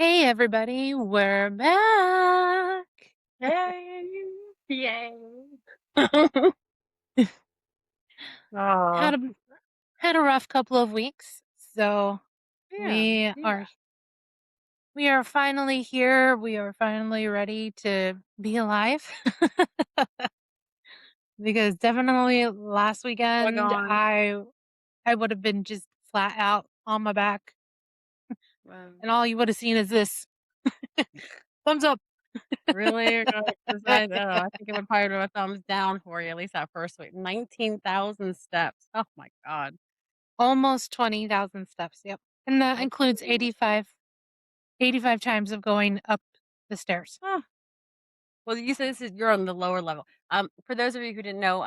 Hey everybody, we're back. Yay! Yay! Had Oh, a had a rough couple of weeks, so yeah, we yeah. are we are finally here. We are finally ready to be alive. Because definitely last Plug weekend on. I would have been just flat out on my back, and all you would have seen is this thumbs up. Really? 'Cause I don't know, I think it would probably do a thumbs down for you, at least that first week. 19,000 steps. Oh my god. Almost 20,000 steps. Yep, and that That's includes crazy. 85 times of going up the stairs. Huh. Well, you said you're on the lower level. For those of you who didn't know,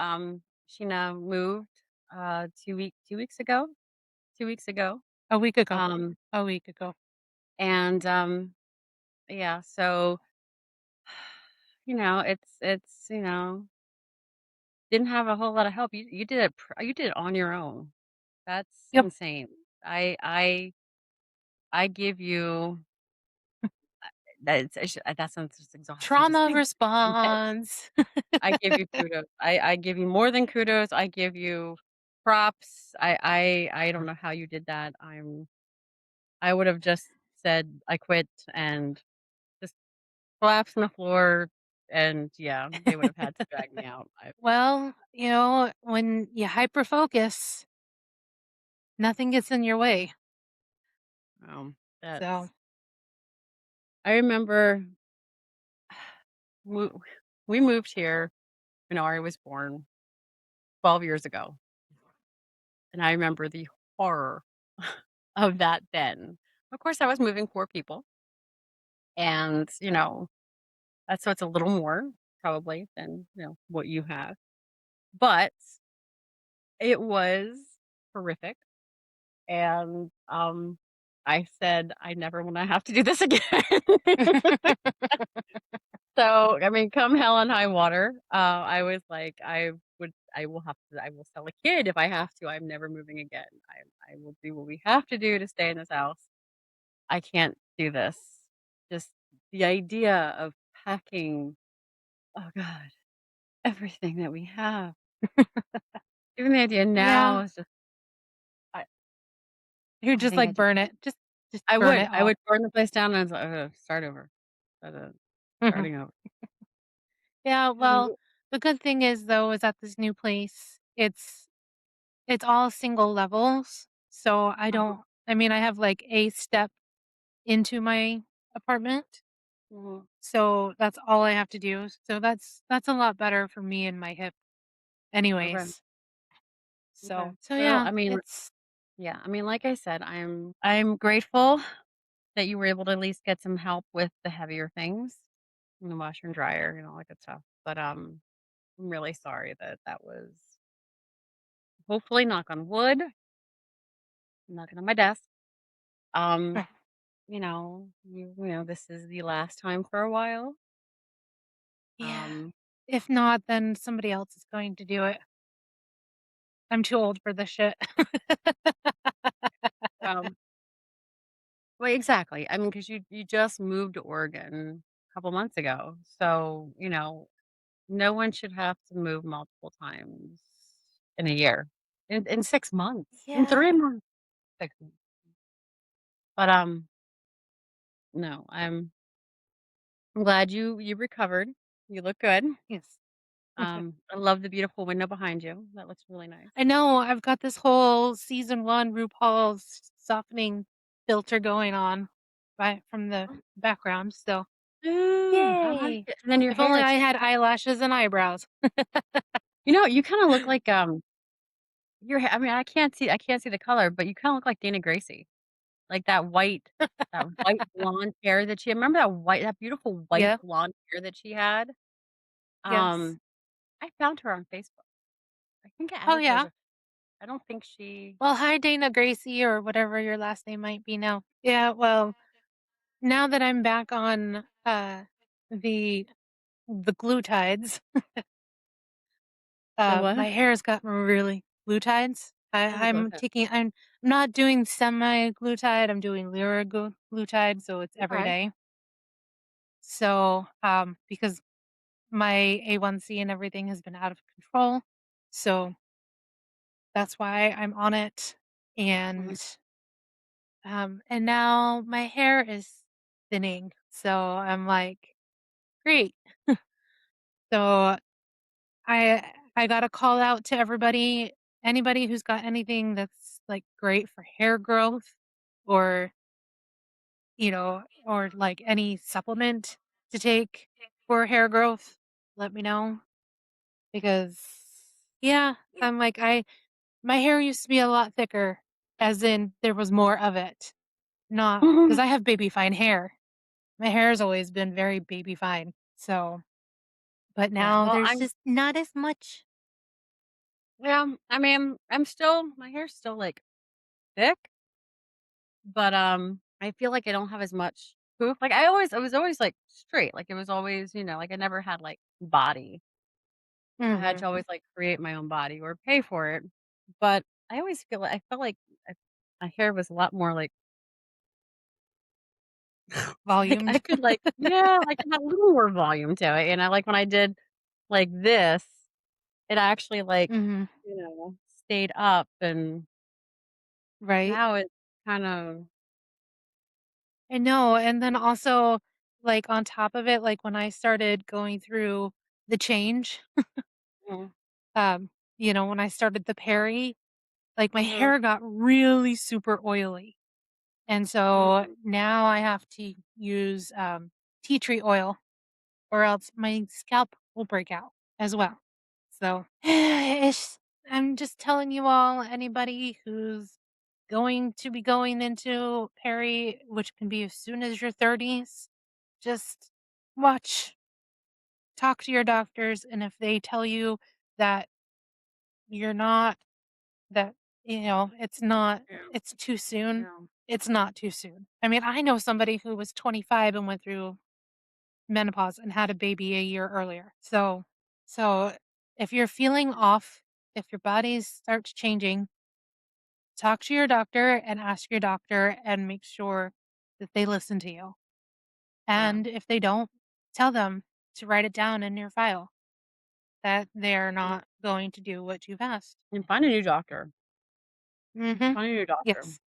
Sheena moved, 2 weeks ago? 2 weeks ago. A week ago. Um, A week ago. and, yeah, so, didn't have a whole lot of help. You did it you did it on your own. That's Yep. insane. I give you that sounds just exhausting to Trauma say, but response. I give you kudos. I give you more than kudos. I give you props. I don't know how you did that. I would have just said I quit and just collapsed on the floor and yeah, they would have had to drag me out. Well, when you hyper focus, nothing gets in your way. So, That's I remember mo we moved here when Ari was born 12 years ago, and I remember the horror of that then. Of course, I was moving 4 people, and, that's so it's a little more probably than, what you have, but it was horrific, and, I said, "I never wanna have to do this again." So, I mean, come hell and high water, I was like, I will sell a kid if I have to, I'm never moving again. I will do what we have to do to stay in this house. I can't do this. Just the idea of packing, oh god, everything that we have. Even the idea now yeah, is just I you're I just think I like just burn it. Just I burn would it I all. would burn the place down and I was like, start over. Mhm. Starting over. Yeah, I well, the good thing is though is at this new place, it's all single levels. So Uh-huh. I mean, I have like a step into my apartment. Mhm. So that's all I have to do. So that's a lot better for me and my hip Okay. anyways. Okay. So Well, yeah, I mean, it's yeah, I mean, like I said, I'm grateful that you were able to at least get some help with the heavier things, the washer and dryer, all that good stuff. But I'm really sorry that that was hopefully knock on wood, knocking on my desk. Um, this is the last time for a while. yeah. Um, If not, then somebody else is going to do it. I'm too old for this shit. um, well, exactly. I mean, because you just moved to Oregon a couple months ago, so no one should have to move multiple times in a year, in 6 months, in Yeah. 3 months, 6 months. But, no, I'm glad you recovered. You look good. Yes. I love the beautiful window behind you. That looks really nice. I know. I've got this whole season 1 RuPaul's softening filter going on right from the background. So, Ooh, I like yay. it. And then your If only hair I too. had eyelashes and eyebrows. You kinda look like, I mean, I can't see the color, but you kinda look like Dana Gracie. Like that white blonde hair that she remember that beautiful white Yeah. blonde hair that she had? Yes. Um, I found her on Facebook. I think I Oh, added her as yeah. a I don't think she Well, hi, Dana Gracie, or whatever your last name might be now. Yeah. Well, now that I'm back on the the glue tides, the what? my hair has gotten really glue tides. Oh my I'm goodness. taking I'm not doing semi-glutide, I'm doing liraglutide, so it's every Okay. day. So, because my A1C and everything has been out of control, so that's why I'm on it, Mhm. and now my hair is thinning, so I'm like, "Great." So, I gotta call out to everybody, anybody who's got anything that's, like, great for hair growth or, or, like, any supplement to take for hair growth, let me know because yeah, I'm like, I my hair used to be a lot thicker, as in there was more of it, not because I have baby fine hair. My hair has always been very baby fine, so but Yeah, now well, there's I'm just not as much. yeah, I mean, I'm still my hair's still, like, thick, but, I feel like I don't have as much poof. Like, I was always, like, straight, like, it was always, like, I never had, like, body. I had Mhm. to always, like, create my own body or pay for it, but I felt like I my hair was a lot more, like like, I Volumed. could, like yeah, like, it had a little more volume to it, like, when I did, like, this, it actually, like, Mhm. stayed up, and Right. now it's kind of I know, and then also, like, on top of it, like, when I started going through the change, mm, um, when I started the peri, like, my mhm, hair got really super oily, and so mm, now I have to use, tea tree oil or else my scalp will break out as well. So, I'm just telling you all, anybody who's going to be going into peri, which can be as soon as your 30s, just watch, talk to your doctors, and if they tell you that you're not, that, yeah, it's too soon, yeah, it's not too soon. I mean, I know somebody who was 25 and went through menopause and had a baby a year earlier. So if you're feeling off, if your body starts changing, talk to your doctor and ask your doctor and make sure that they listen to you. yeah, And if they don't, tell them to write it down in your file that they're mm, not going to do what you've asked. and find a new doctor. Mhm. Find a new doctor. Yes.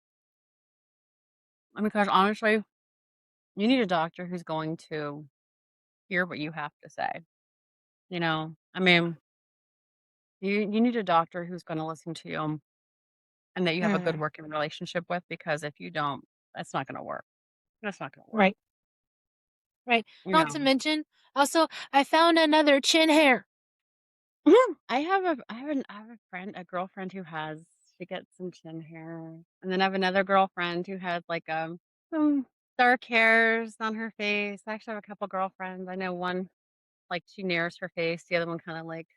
Because honestly, you need a doctor who's going to hear what you have to say, I mean, you need a doctor who's gonna listen to you and that you have a good Mhm. working relationship with, because if you don't, that's not gonna work. That's not gonna work, Right. Right. you Not to know? mention, also, I found another chin hair. I have a friend, a girlfriend who has she gets some chin hair, and then I have another girlfriend who has, like, some dark hairs on her face. I actually have a couple girlfriends. I know one, like, she narrows her face, the other one kinda, like,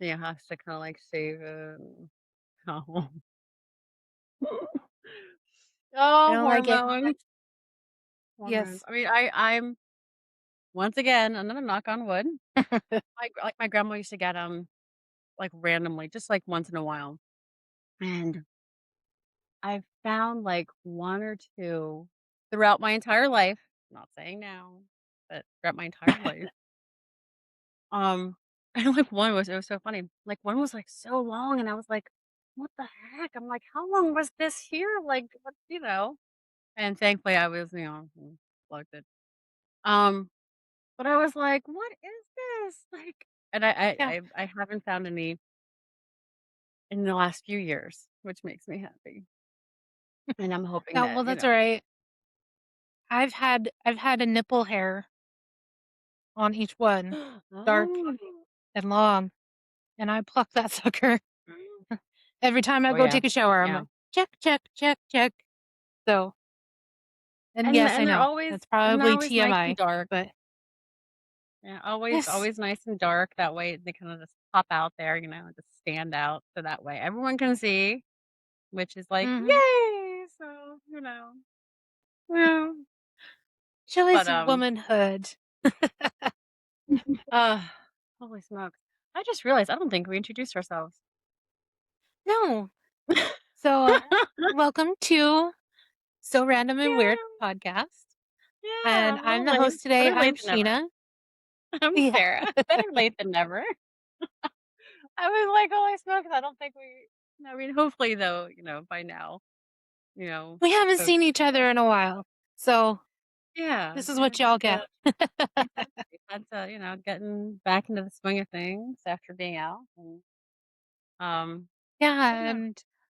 has to kinda, like, shave it. Oh. I Oh, don't like it. hormones. Hormones. Yes. I mean, I'm once again, another knock on wood. My grandma used to get them like, randomly, just, like, once in a while, and I've found, like, 1 or 2 throughout my entire life, not saying now, but throughout my entire life, um, and, like, one was it was so funny, like, one was, like, so long, and I was like, "What the heck?" I'm like, "How long was this here?" Like, what And thankfully, I was, plugged it. Um, but I was like, "What is this?" Like and Yeah. I haven't found any in the last few years, which makes me happy, and I'm hoping Oh, that, well, that's alright. I've had a nipple hair on each one, dark Oh. and long, and I pluck that sucker every time I Oh, go yeah. take a shower. I'm Yeah. like, "Check, check, check, check." So, and yes, I And know, that's they're probably always nice and TMI, dark. but Yeah, yes. always nice and dark, that way they kinda just pop out there, just stand out, so that way everyone can see, which is like, Mhm. "Yay!" So, yeah. But, Joys of womanhood. uh, holy smokes. I just realized I don't think we introduced ourselves. No. So, welcome to So Random and Weird Yeah, podcast. yeah, And a I'm little the late. host today. Better I'm late than never. Sheena. I'm Yeah. Sarah. Better late than never. I was like, "Holy smokes, I don't think we." I mean, hopefully, though, by now, you know, We haven't folks. seen each other in a while. So, Yeah, this is yeah, what y'all had get. to had to, getting back into the swing of things after being out, and um, Yeah, yeah,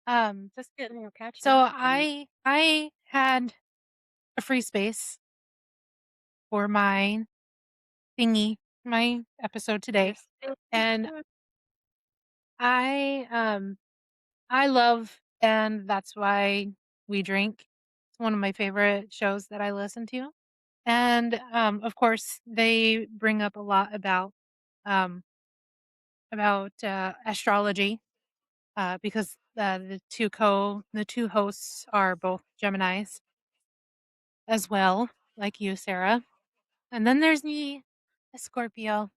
and just getting catching so up and I had a free space for my thingy, my episode you're today. still And I I love and that's why we drink. It's one of my favorite shows that I listen to. And, of course, they bring up a lot um, astrology, because, the 2 hosts are both Geminis as well, like you, Sarah. And then there's me, a Scorpio.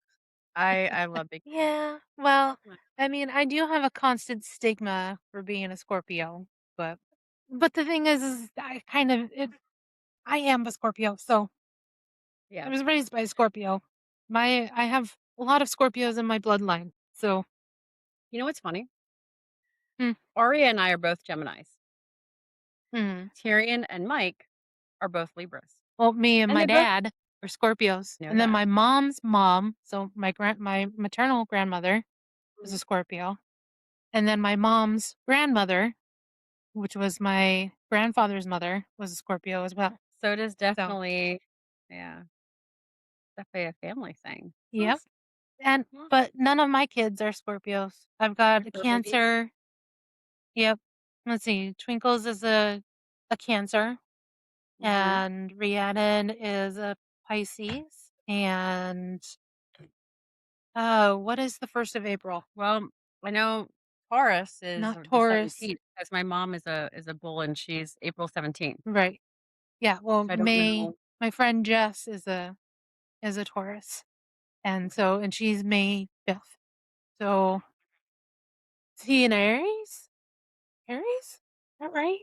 I love big. Yeah, well, I mean, I do have a constant stigma for being a Scorpio, but the thing is I am a Scorpio, so I Yeah. was raised by a Scorpio. I have a lot of Scorpios in my bloodline. So, You know what's funny? hmm, Aria and I are both Geminis. hmm. Tyrion and Mike are both Libras, Well, me and and my they both dad are Scorpios, know and then that. my mom's mom, so my maternal grandmother was Mhm. a Scorpio, and then my mom's grandmother, which was my grandfather's mother, was a Scorpio as well. So it is So, definitely, yeah, definitely a family thing. It's yep. awesome. And Yeah. but none of my kids are Scorpios. I've They're got a fur babies. Cancer. Yep. Let's see. Twinkles is a Cancer. Mhm. And Rhiannon is a Pisces, and, what is the 1st of April? Well, I know Taurus is Not the Taurus. 17th because my mom is a bull and she's April 17th. Right. Yeah, well, So I don't know. My friend Jess is a Taurus, and Okay. she's May 5th. So, is he an Aries? Aries? Is that right?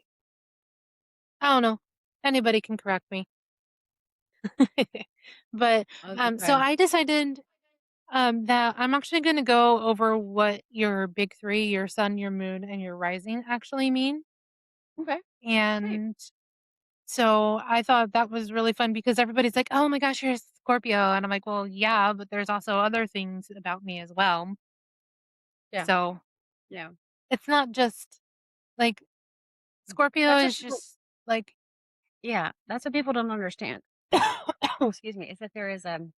I don't know. Anybody can correct me. But, Oh, so okay. I decided that I'm actually gonna go over what your big 3, your sun, your moon, and your rising actually mean, Okay. Great. and so I thought that was really fun because everybody's like, "Oh my gosh, you're a Scorpio," and I'm like, "Well, yeah, but there's also other things about me as well." Yeah. So, Yeah. it's not just like Scorpio That's what is people. just like Yeah, that's what people don't understand. Oh, excuse me. Is that there is kind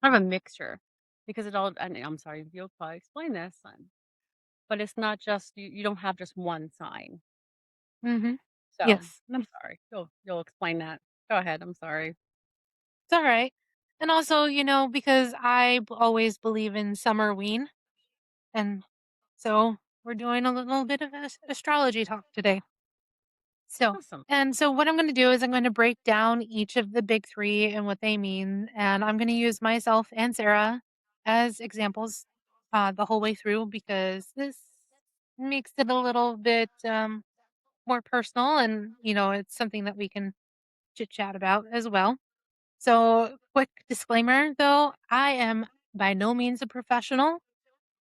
of a mixture because it all. And I'm sorry, you'll probably explain this, but it's not just you. You don't have just one sign. Mhm. So Yes. I'm sorry. You'll explain that. Go ahead. I'm sorry. It's alright. And also, because always believe in Summerween. And so we're doing a little bit of astrology talk today. Awesome. So what I'm going to do is I'm going to break down each of the big 3 and what they mean. And I'm going to use myself and Sarah as examples the whole way through because this makes it a little bit more personal and, it's something that we can chit chat about as well. So, quick disclaimer though, I am by no means a professional.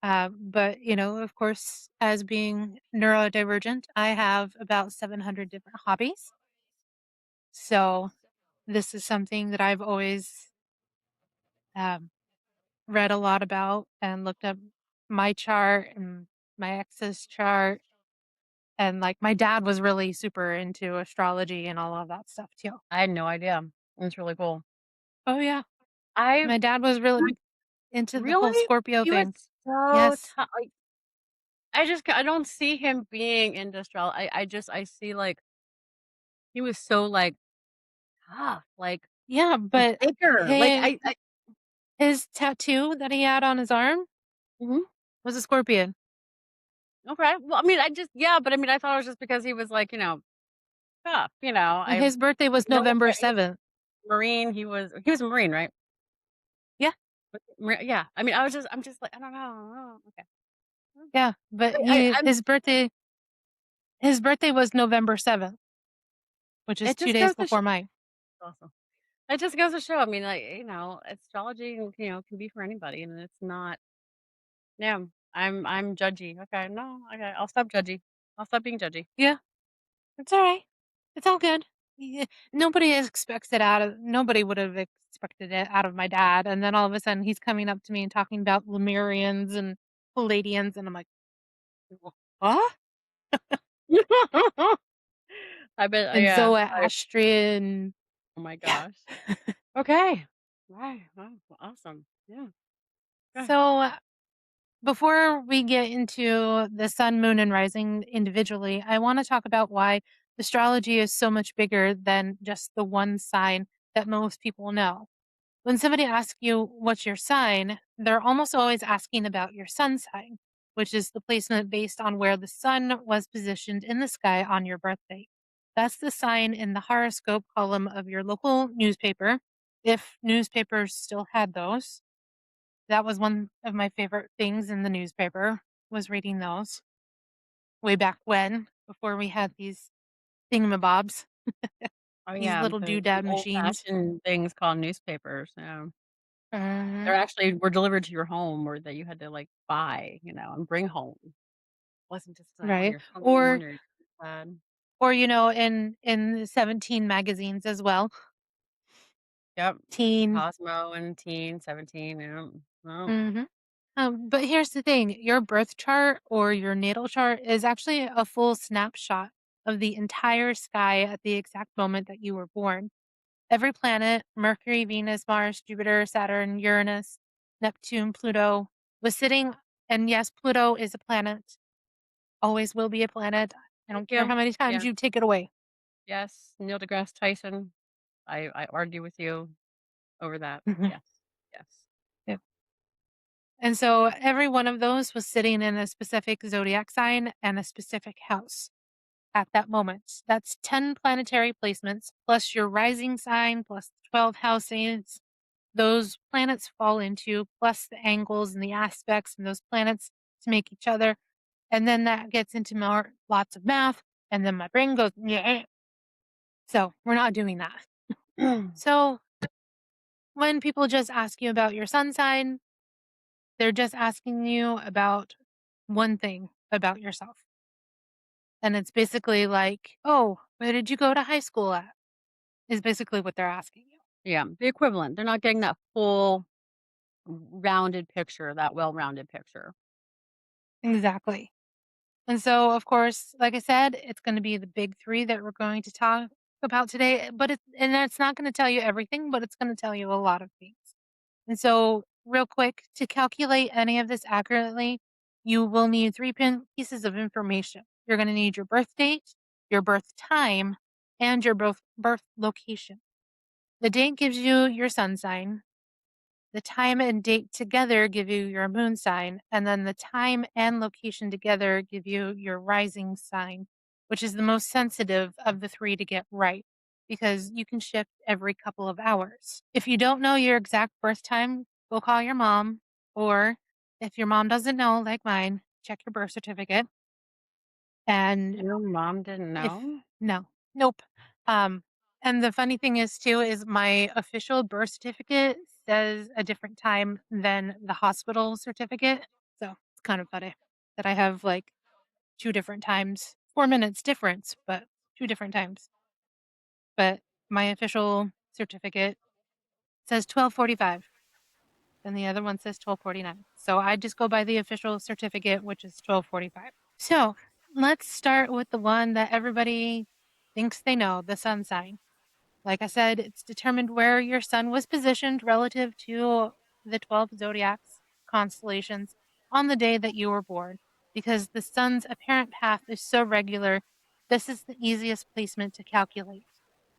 But, of course, as being neurodivergent, I have about 700 different hobbies. So, this is something that I've always um, read a lot about and looked up my chart and my ex's chart. And like my dad was really super into astrology and all of that stuff too. I had no idea. It's really cool. Oh, yeah. I My dad was really into the whole really Scorpio he was thing. so Yes. like I don't see him being industrial. I see like he was so like tough, like Yeah. But bigger. Like his, I his tattoo that he had on his arm Mhm. was a scorpion. Okay. Well, I mean, yeah, but I mean, I thought it was just because he was like, tough. And his birthday was No November offense. He was 7th. Marine. He was a Marine, right? Yeah. Yeah. I mean, I'm just like, I don't know. Oh, okay. Yeah, but I'm his birthday was November 7th, which is it 2 just days goes to show. before mine. Awesome. It just goes to show, I mean, like, astrology, can be for anybody, and it's not. Yeah, I'm judgy. Okay, no, okay, I'll stop judgy. I'll stop being judgy. Yeah, it's alright. It's all good. Nobody expects it nobody would have expected it out of my dad, and then all of a sudden he's coming up to me and talking about Lemurians and Palladians, and I'm like, "What?" I bet, And yeah. Zoroastrian. Oh my Yeah. gosh. Okay. Right. Wow, awesome. Yeah. Okay. So, before we get into the sun, moon, and rising individually, I want to talk about why astrology is so much bigger than just the one sign that most people know. When somebody asks you what's your sign, they're almost always asking about your sun sign, which is the placement based on where the sun was positioned in the sky on your birthday. That's the sign in the horoscope column of your local newspaper, if newspapers still had those. That was one of my favorite things in the newspaper, was reading those way back when, before we had these thingamabobs, Oh, these yeah, little the doodad machines. old-fashioned things called newspapers, yeah. Mhm. They're actually were delivered to your home or that you had to, like, buy, and bring home. It wasn't just, on Right? your phone Or or your iPad. in the 17 magazines as well. Yep. Teen. Cosmo and Teen, 17, yeah. Oh, Mhm. But here's the thing, your birth chart or your natal chart is actually a full snapshot of the entire sky at the exact moment that you were born. Every planet, Mercury, Venus, Mars, Jupiter, Saturn, Uranus, Neptune, Pluto, was sitting, and yes, Pluto is a planet, always will be a planet. I thank don't care you. how many times Yeah. you take it away. Yes, Neil deGrasse Tyson. I argue with you over that. Mhm. Yes. Yes. Yep. And so every one of those was sitting in a specific zodiac sign and a specific house at that moment. That's 10 planetary placements plus your rising sign plus 12 houses those planets fall into, plus the angles and the aspects and those planets to make each other. And then that gets into more lots of math. And then my brain goes, yeah. So we're not doing that. So when people just ask you about your sun sign, they're just asking you about one thing about yourself. And it's basically like, oh, where did you go to high school at? Is basically what they're asking you. Yeah, the equivalent. They're not getting that full rounded picture, that well-rounded picture. Exactly. And so, of course, like I said, it's going to be the big three that we're going to talk about today. It's not going to tell you everything, but it's going to tell you a lot of things. And so, real quick, to calculate any of this accurately, you will need pieces of information. You're going to need your birth date, your birth time, and your birth location. The date gives you your sun sign. The time and date together give you your moon sign, and then the time and location together give you your rising sign, which is the most sensitive of the three to get right because you can shift every couple of hours. If you don't know your exact birth time, go call your mom, or if your mom doesn't know, like mine, check your birth certificate. And Your mom didn't if know? no, nope. Um, and the funny thing is too is my official birth certificate says a different time than the hospital certificate. So it's kind of funny that I have like two different times, 4 minutes difference, but two different times. But my official certificate says 12:45, and the other one says 12:49. So I just go by the official certificate, which is 12:45. So let's start with the one that everybody thinks they know, the sun sign. Like I said, it's determined where your sun was positioned relative to the 12 zodiacs constellations on the day that you were born. Because the sun's apparent path is so regular, this is the easiest placement to calculate.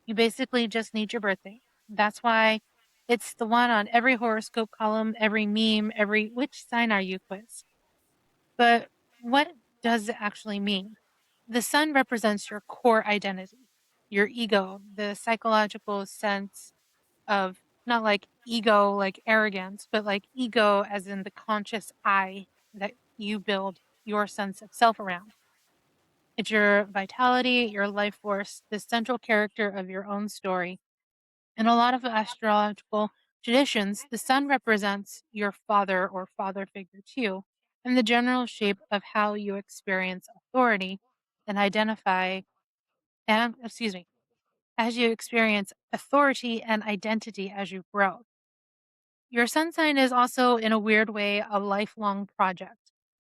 You basically just need your birthday. That's why it's the one on every horoscope column, every meme, every which sign are you quiz. But what does it actually mean? The sun represents your core identity, your ego, the psychological sense of not like ego, like arrogance, but like ego as in the conscious I that you build your sense of self around. It's your vitality, your life force, the central character of your own story. In a lot of astrological traditions, the sun represents your father or father figure too, and the general shape of how you experience authority and identify and excuse me, as you experience authority and identity as you grow. Your sun sign is also, in a weird way, a lifelong project.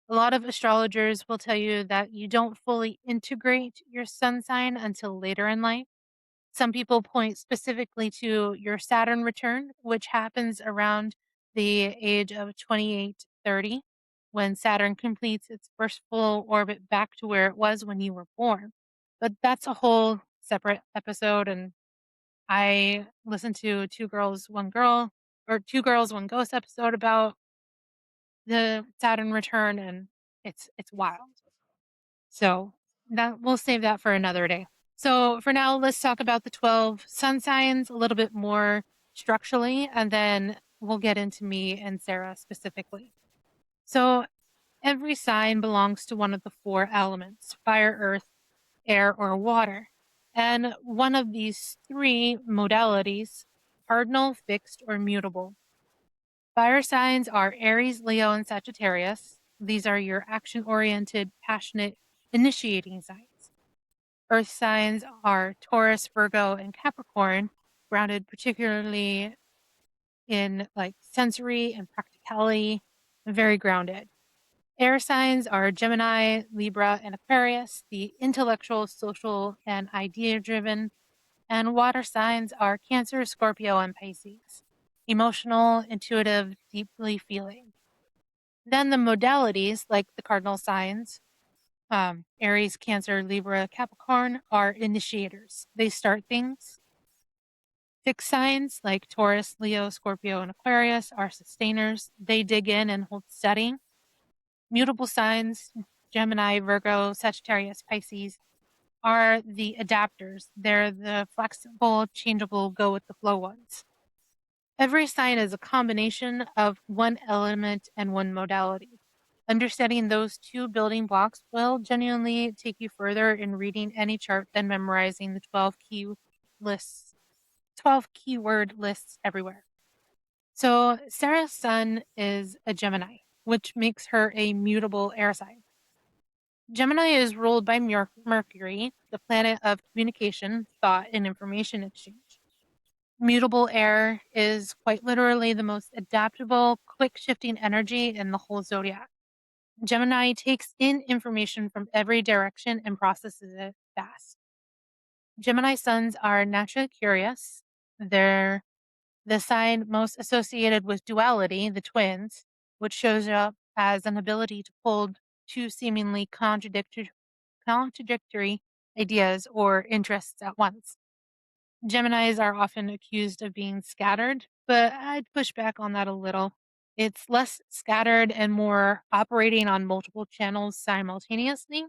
A lot of astrologers will tell you that you don't fully integrate your sun sign until later in life. Some people point specifically to your Saturn return, which happens around the age of 28, 30, when Saturn completes its first full orbit back to where it was when you were born. But that's a whole separate episode, and I listened to Two Girls, One Girl, or Two Girls, One Ghost episode about the Saturn return, and it's wild. So that we'll save that for another day. So for now, let's talk about the 12 sun signs a little bit more structurally, and then we'll get into me and Sarah specifically. So every sign belongs to one of the four elements: fire, earth, air, or water. And one of these three modalities, cardinal, fixed, or mutable. Fire signs are Aries, Leo, and Sagittarius. These are your action oriented, passionate, initiating signs. Earth signs are Taurus, Virgo, and Capricorn, grounded particularly in like sensory and practicality, very grounded. Air signs are Gemini, Libra, and Aquarius, the intellectual, social, and idea driven. And water signs are Cancer, Scorpio, and Pisces, emotional, intuitive, deeply feeling. Then the modalities, like the cardinal signs, Aries, Cancer, Libra, Capricorn, are initiators. They start things. Fixed signs like Taurus, Leo, Scorpio, and Aquarius are sustainers. They dig in and hold steady. Mutable signs, Gemini, Virgo, Sagittarius, Pisces, are the adapters. They're the flexible, changeable, go with the flow ones. Every sign is a combination of one element and one modality. Understanding those two building blocks will genuinely take you further in reading any chart than memorizing the 12 lists, 12 keyword lists everywhere. So Sarah's sun is a Gemini, which makes her a mutable air sign. Gemini is ruled by Mercury, the planet of communication, thought, and information exchange. Mutable air is quite literally the most adaptable, quick shifting energy in the whole zodiac. Gemini takes in information from every direction and processes it fast. Gemini suns are naturally curious. They're the sign most associated with duality, the twins, which shows up as an ability to hold two seemingly contradictory ideas or interests at once. Geminis are often accused of being scattered, but I'd push back on that a little. It's less scattered and more operating on multiple channels simultaneously,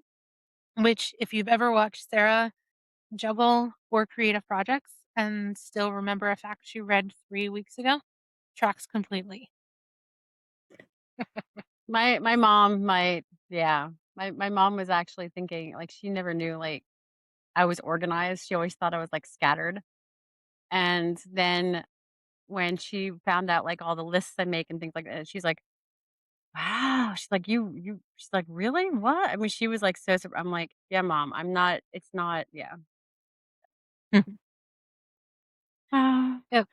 which, if you've ever watched Sarah juggle 4 creative projects and still remember a fact she read 3 weeks ago, tracks completely. My mom might yeah. My mom was actually thinking, like, she never knew, like, I was organized. She always thought I was, like, scattered. And then when she found out, like, all the lists I make and things like that, she's like, "Wow." She's like, "You" she's like, "Really? What?" I mean, she was, like, so I'm like, "Yeah, mom, I'm not it's not" yeah. Yeah.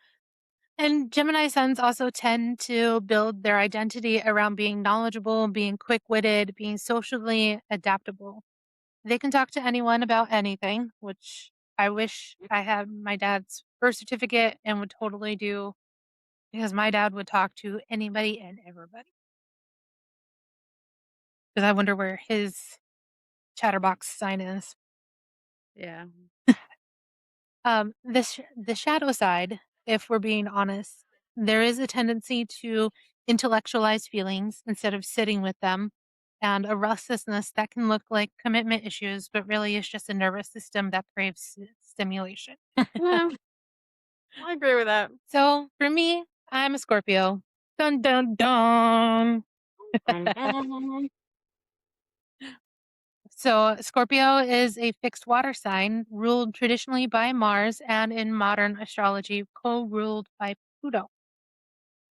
And Gemini suns also tend to build their identity around being knowledgeable, being quick witted, being socially adaptable. They can talk to anyone about anything, which I wish I had my dad's birth certificate and would totally do, because my dad would talk to anybody and everybody. Because I wonder where his chatterbox sign is. Yeah. The shadow side, if we're being honest, there is a tendency to intellectualize feelings instead of sitting with them, and a restlessness that can look like commitment issues, but really is just a nervous system that craves stimulation. Yeah, I agree with that. So for me, I'm a Scorpio. Dun dun dun. So, Scorpio is a fixed water sign ruled traditionally by Mars and in modern astrology co ruled by Pluto.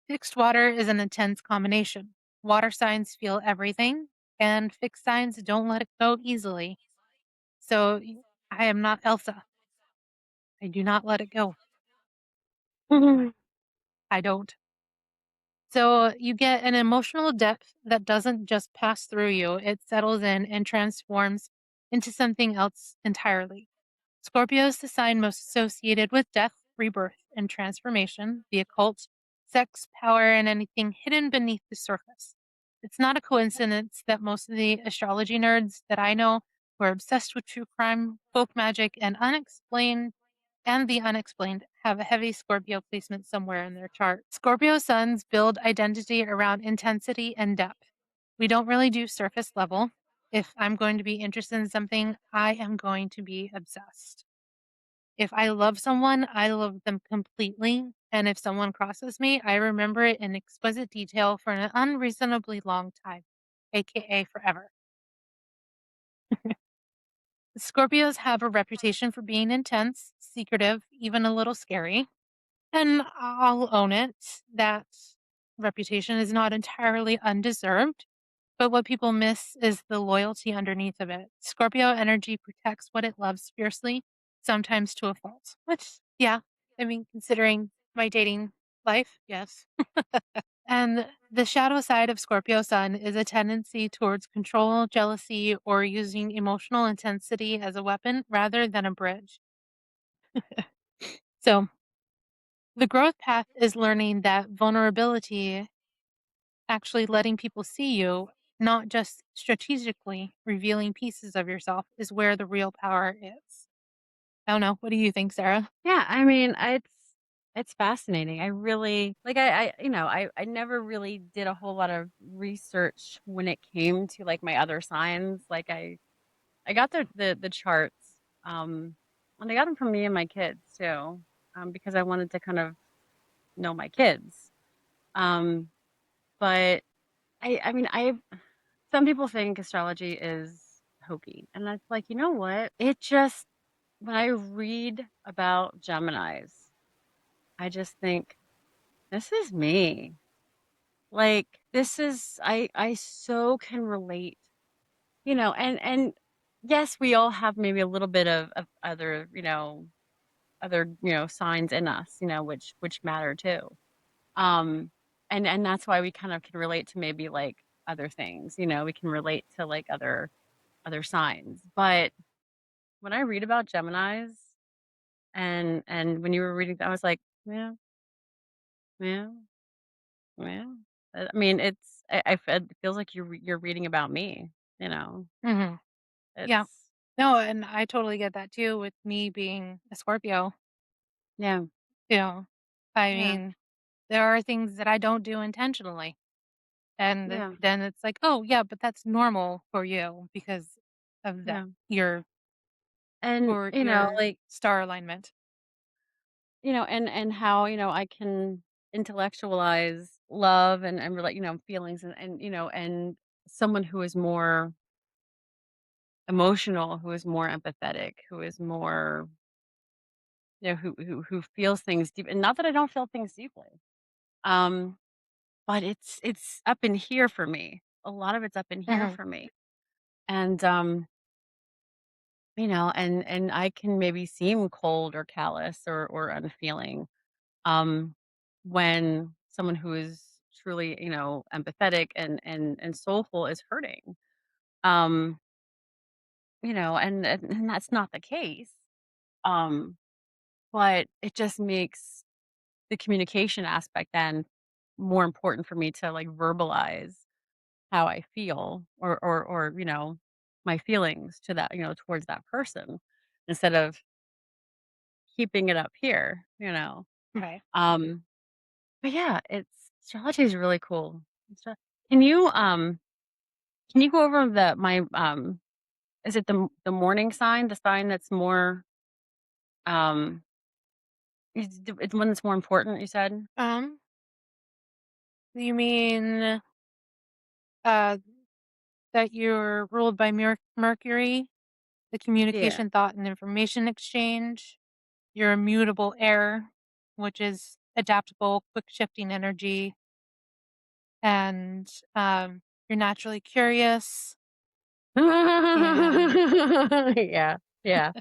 Fixed water is an intense combination. Water signs feel everything, and fixed signs don't let it go easily. So, I am not Elsa. I do not let it go. Mhm. I don't. So you get an emotional depth that doesn't just pass through you, it settles in and transforms into something else entirely. Scorpio is the sign most associated with death, rebirth, and transformation, the occult, sex, power, and anything hidden beneath the surface. It's not a coincidence that most of the astrology nerds that I know who are obsessed with true crime, folk magic, and the unexplained have a heavy Scorpio placement somewhere in their chart. Scorpio suns build identity around intensity and depth. We don't really do surface level. If I'm going to be interested in something, I am going to be obsessed. If I love someone, I love them completely. And if someone crosses me, I remember it in exquisite detail for an unreasonably long time, aka forever. Scorpios have a reputation for being intense, secretive, even a little scary. And I'll own it. That reputation is not entirely undeserved. But what people miss is the loyalty underneath of it. Scorpio energy protects what it loves fiercely, sometimes to a fault. Which, yeah, I mean, considering my dating life, yes. And the shadow side of Scorpio sun is a tendency towards control, jealousy, or using emotional intensity as a weapon rather than a bridge. So the growth path is learning that vulnerability, actually letting people see you, not just strategically revealing pieces of yourself, is where the real power is. I don't know. What do you think, Sarah? Yeah, I mean, it's fascinating. I really like I never really did a whole lot of research when it came to like my other signs. Like I got the charts, and I got them from me and my kids too, because I wanted to kind of know my kids. Um, but I mean, some people think astrology is hokey, and that's like, you know what? It just when I read about Geminis, I just think this is me. Like this is I so can relate, and yes, we all have maybe a little bit of other, signs in us, which matter too. Um, and that's why we kind of can relate to maybe like other things, we can relate to like other signs. But when I read about Geminis and when you were reading that, I was like, yeah, yeah, yeah. I mean, it feels like you're reading about me, you know. Hmm. Yeah. It's No, and I totally get that too with me being a Scorpio. yeah, You know, I yeah, mean, there are things that I don't do intentionally. And yeah, then it's like, oh, yeah, but that's normal for you because of that, yeah. And your like, star alignment. and how, I can intellectualize love and relate, feelings and someone who is more emotional, who is more empathetic, who is more, who feels things deep. And not that I don't feel things deeply. Um, but it's up in here for me. A lot of it's up in here Hmm. for me. And and I can maybe seem cold or callous or unfeeling when someone who is truly, empathetic and soulful is hurting. Um, and that's not the case. Um, but it just makes the communication aspect then more important for me to like verbalize how I feel or my feelings to that, towards that person instead of keeping it up here. Right. Um, but yeah, it's astrology is really cool. Astro- Can you can you go over is it the morning sign, the sign that's more it's the one that's more important, you said? Um, you mean uh that you're ruled by Mercury, the Yeah. communication, thought, and information exchange. You're immutable air, which is adaptable, quick shifting energy, and you're naturally curious, and Yeah, yeah.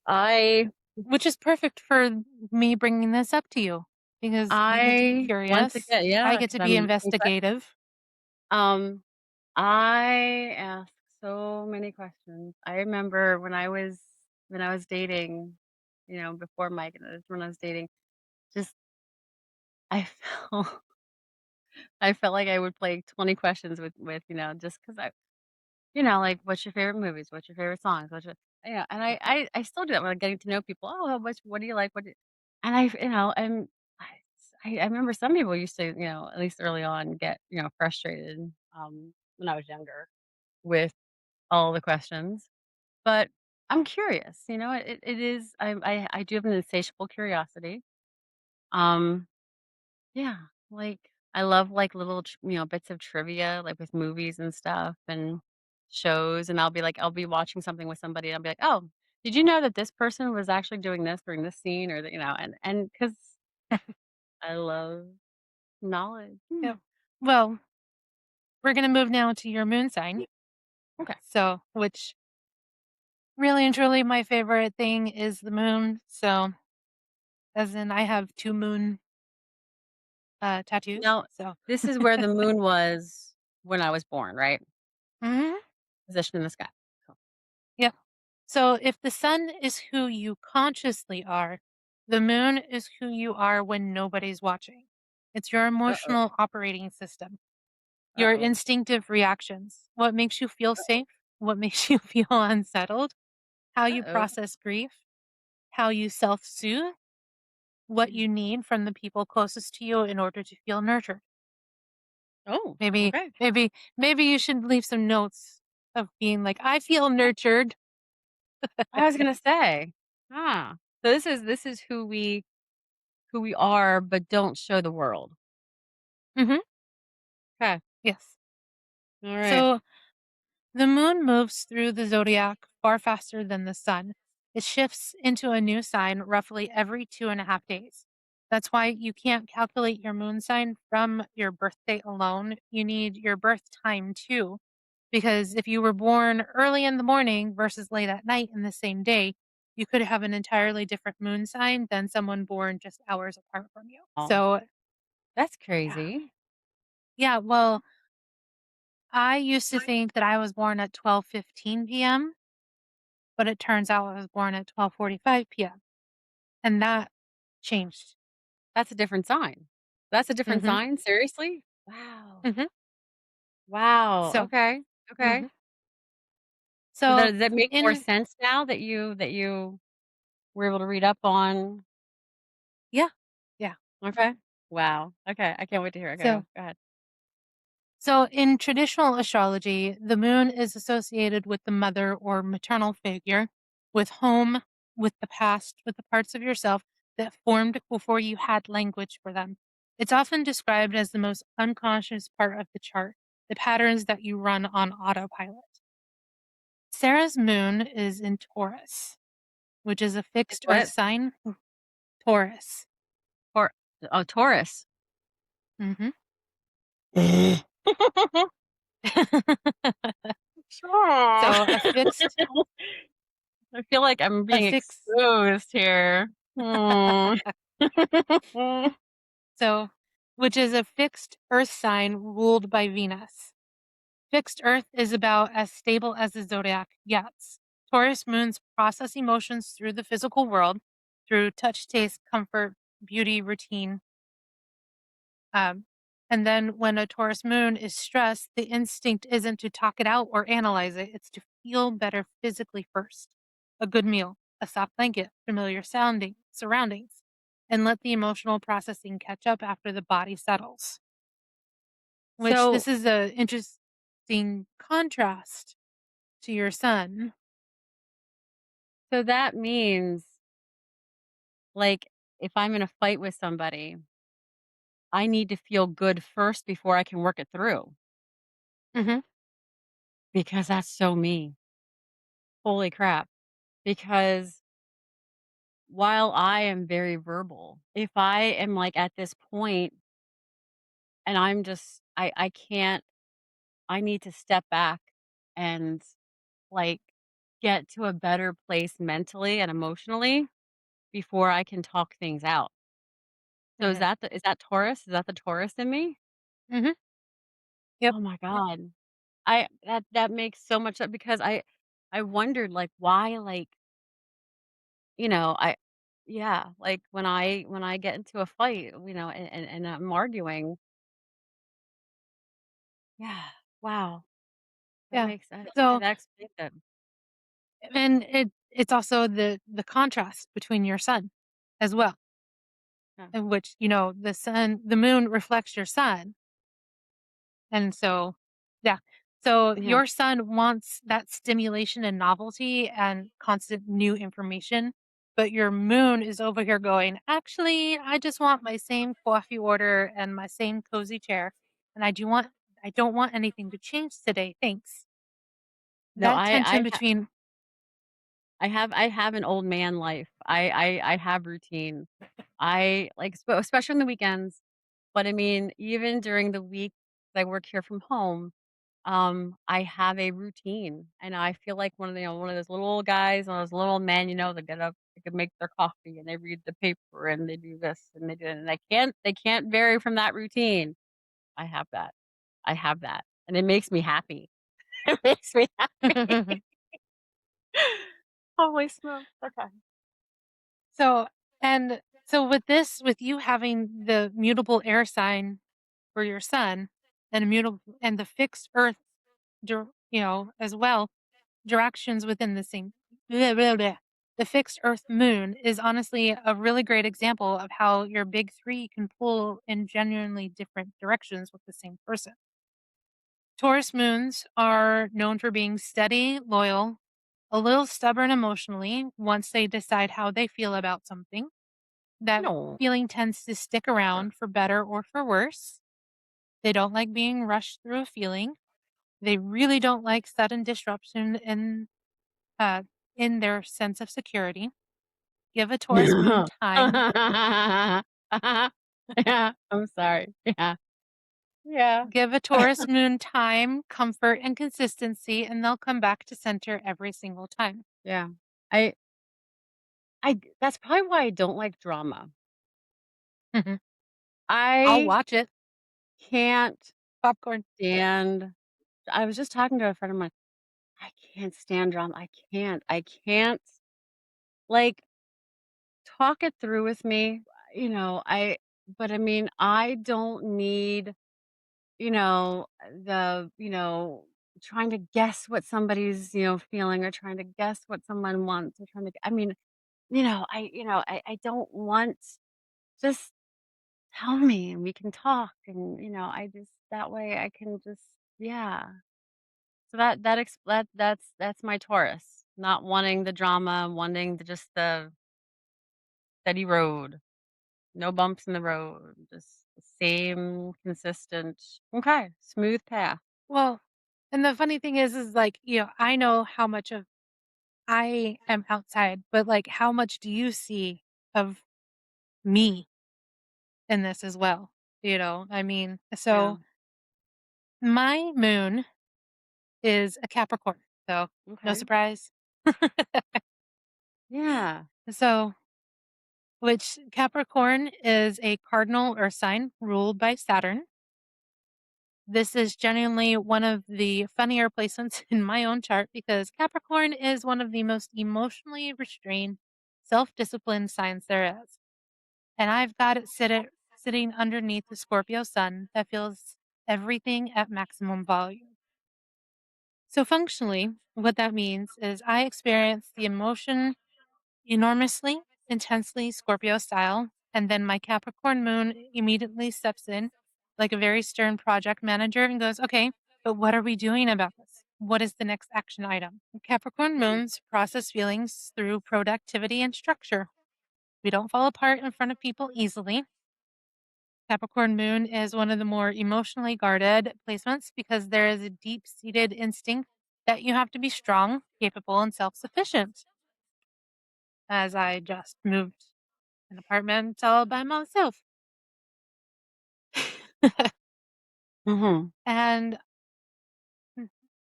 I which is perfect for me bringing this up to you because you get to be I once curious. again, I yeah, get because to be I'm asking investigative. um, I ask so many questions. I remember when I was dating, before Mike and when I was dating, just I felt I felt like I would play 20 questions with just 'cause like, "What's your favorite movies? What's your favorite songs? What's your" and I still do that when I'm getting to know people. "Oh, what do you like? What do" and and I remember some people used to, at least early on, get, frustrated, when I was younger with all the questions, but I'm curious, it is I do have an insatiable curiosity. Um, yeah, like, I love, like, little bits of trivia, like, with movies and stuff and shows, and I'll be watching something with somebody, and I'll be like, "Oh, did you know that this person was actually doing this during this scene?" Or and because I love knowledge. Yeah. Well, we're gonna move now to your moon sign. Okay. So, which really and truly my favorite thing is the moon. So, as in I have 2 moon, tattoos. Now, So this is where the moon was when I was born, right? Mhm. Position in the sky. Cool. Yep. So, if the sun is who you consciously are, the moon is who you are when nobody's watching. It's your Uh-oh. emotional operating system, your Uh-oh. instinctive reactions, what makes you feel Uh-oh. safe, what makes you feel unsettled, how you Uh-oh. process grief, how you self-soothe, what Mm. you need from the people closest to you in order to feel nurtured. Oh, Maybe okay. maybe maybe you should leave some notes of being like, "I feel nurtured." I was gonna say, huh. So this is who we are, but don't show the world. Mhm. Okay. Yes. All right. So, the moon moves through the zodiac far faster than the sun. It shifts into a new sign roughly every 2.5 days. That's why you can't calculate your moon sign from your birthday alone. You need your birth time too. Because if you were born early in the morning versus late at night in the same day, you could have an entirely different moon sign than someone born just hours apart from you. Oh, So, that's yeah. crazy. Yeah, well, I used to think that I was born at 12:15 p.m., but it turns out I was born at 12:45 p.m., and that changed. That's a different sign. That's a different Mhm, sign? Seriously? Wow. mhm. Wow. So Okay. Okay. mhm. So So, does that make more in sense now that you were able to read up on? yeah, yeah. Okay. Wow. Okay. I can't wait to hear. Okay, So go ahead. so in traditional astrology, the moon is associated with the mother or maternal figure, with home, with the past, with the parts of yourself that formed before you had language for them. It's often described as the most unconscious part of the chart, the patterns that you run on autopilot. Sarah's moon is in Taurus, which is a It's fixed earth what? sign. Taurus. Tor oh, Taurus. Hmm. Aw. So I feel like I'm a being fixed, exposed here. Hmm. so, which is a fixed earth sign ruled by Venus. Fixed earth is about as stable as the zodiac gets. Taurus moons process emotions through the physical world, through touch, taste, comfort, beauty, routine. Um, and then when a Taurus moon is stressed, the instinct isn't to talk it out or analyze it, it's to feel better physically first. A good meal, a soft blanket, familiar sounding surroundings, and let the emotional processing catch up after the body settles. Which So this is a interesting contrast to your son. so that means, like, if I'm in a fight with somebody, I need to feel good first before I can work it through. Mhm. because that's so me. Holy crap. Because while I am very verbal, if I am, like, at this point and I'm just I can't I need to step back and, like, get to a better place mentally and emotionally before I can talk things out. So Mhm. is that Taurus? Is that the Taurus in me? Mhm. Yep. Oh my god. I that makes so much sense because I wondered, like, why, like, I yeah, like, when I get into a fight, and I'm arguing, yeah, wow, that Yeah. makes sense. Okay, So, that explains it. and it's also the contrast between your sun as well, Yeah. in which, the moon reflects your sun. And so, yeah. So Yeah. your son wants that stimulation and novelty and constant new information, but your moon is over here going, actually, I just want my same coffee order and my same cozy chair. And I don't want anything to change today. Thanks. No, That tension between I have an old man life. I have routine. I like, especially on the weekends, but I mean, even during the week, I work here from home. I have a routine, and I feel like one of those little guys, one of those little men, that get up, they can make their coffee, and they read the paper, and they do this, and they do, and they can't vary from that routine. I have that. I have that, and it makes me happy. It makes me happy. Holy smokes! Okay. so and so with you having the mutable air sign for your sun and a mutable and the fixed earth as well, directions within the same blah, blah, blah. The fixed Earth moon is honestly a really great example of how your big 3 can pull in genuinely different directions with the same person. Taurus moons are known for being steady, loyal, a little stubborn emotionally once they decide how they feel about something. That No. feeling tends to stick around for better or for worse. They don't like being rushed through a feeling. They really don't like sudden disruption uh, in their sense of security. Give a Taurus moon time. Yeah, I'm sorry. Yeah. Yeah. Give a Taurus moon time, comfort, and consistency, and they'll come back to center every single time. Yeah. I that's probably why I don't like drama. Mhm. I'll I watch it. can't Popcorn. stand I was just talking to a friend of mine. I can't stand drama. I can't, like, talk it through with me. But I mean, I don't need, trying to guess what somebody's, feeling, or trying to guess what someone wants, or trying to I mean, I don't want just tell me and we can talk, and, I just that way I can just yeah. So that's my Taurus, not wanting the drama, wanting just the steady road, no bumps in the road, just the same consistent, okay, smooth path. Well, and the funny thing is like, I know how much of I am outside, but like, how much do you see of me in this as well? I mean, Yeah, so my moon is a Capricorn. So no okay. surprise. Yeah, So which Capricorn is a cardinal or sign ruled by Saturn. This is genuinely one of the funnier placements in my own chart because Capricorn is one of the most emotionally restrained, self disciplined signs there is. And I've got it sitting underneath the Scorpio sun that feels everything at maximum volume. So, functionally, what that means is I experience the emotion enormously, intensely Scorpio style, and then my Capricorn moon immediately steps in like a very stern project manager and goes, okay, but what are we doing about this? What is the next action item? Capricorn moons process feelings through productivity and structure. We don't fall apart in front of people easily. Capricorn moon is one of the more emotionally guarded placements because there is a deep seated instinct that you have to be strong, capable, and self sufficient, as I just moved an apartment all by myself. Mhm. And mm,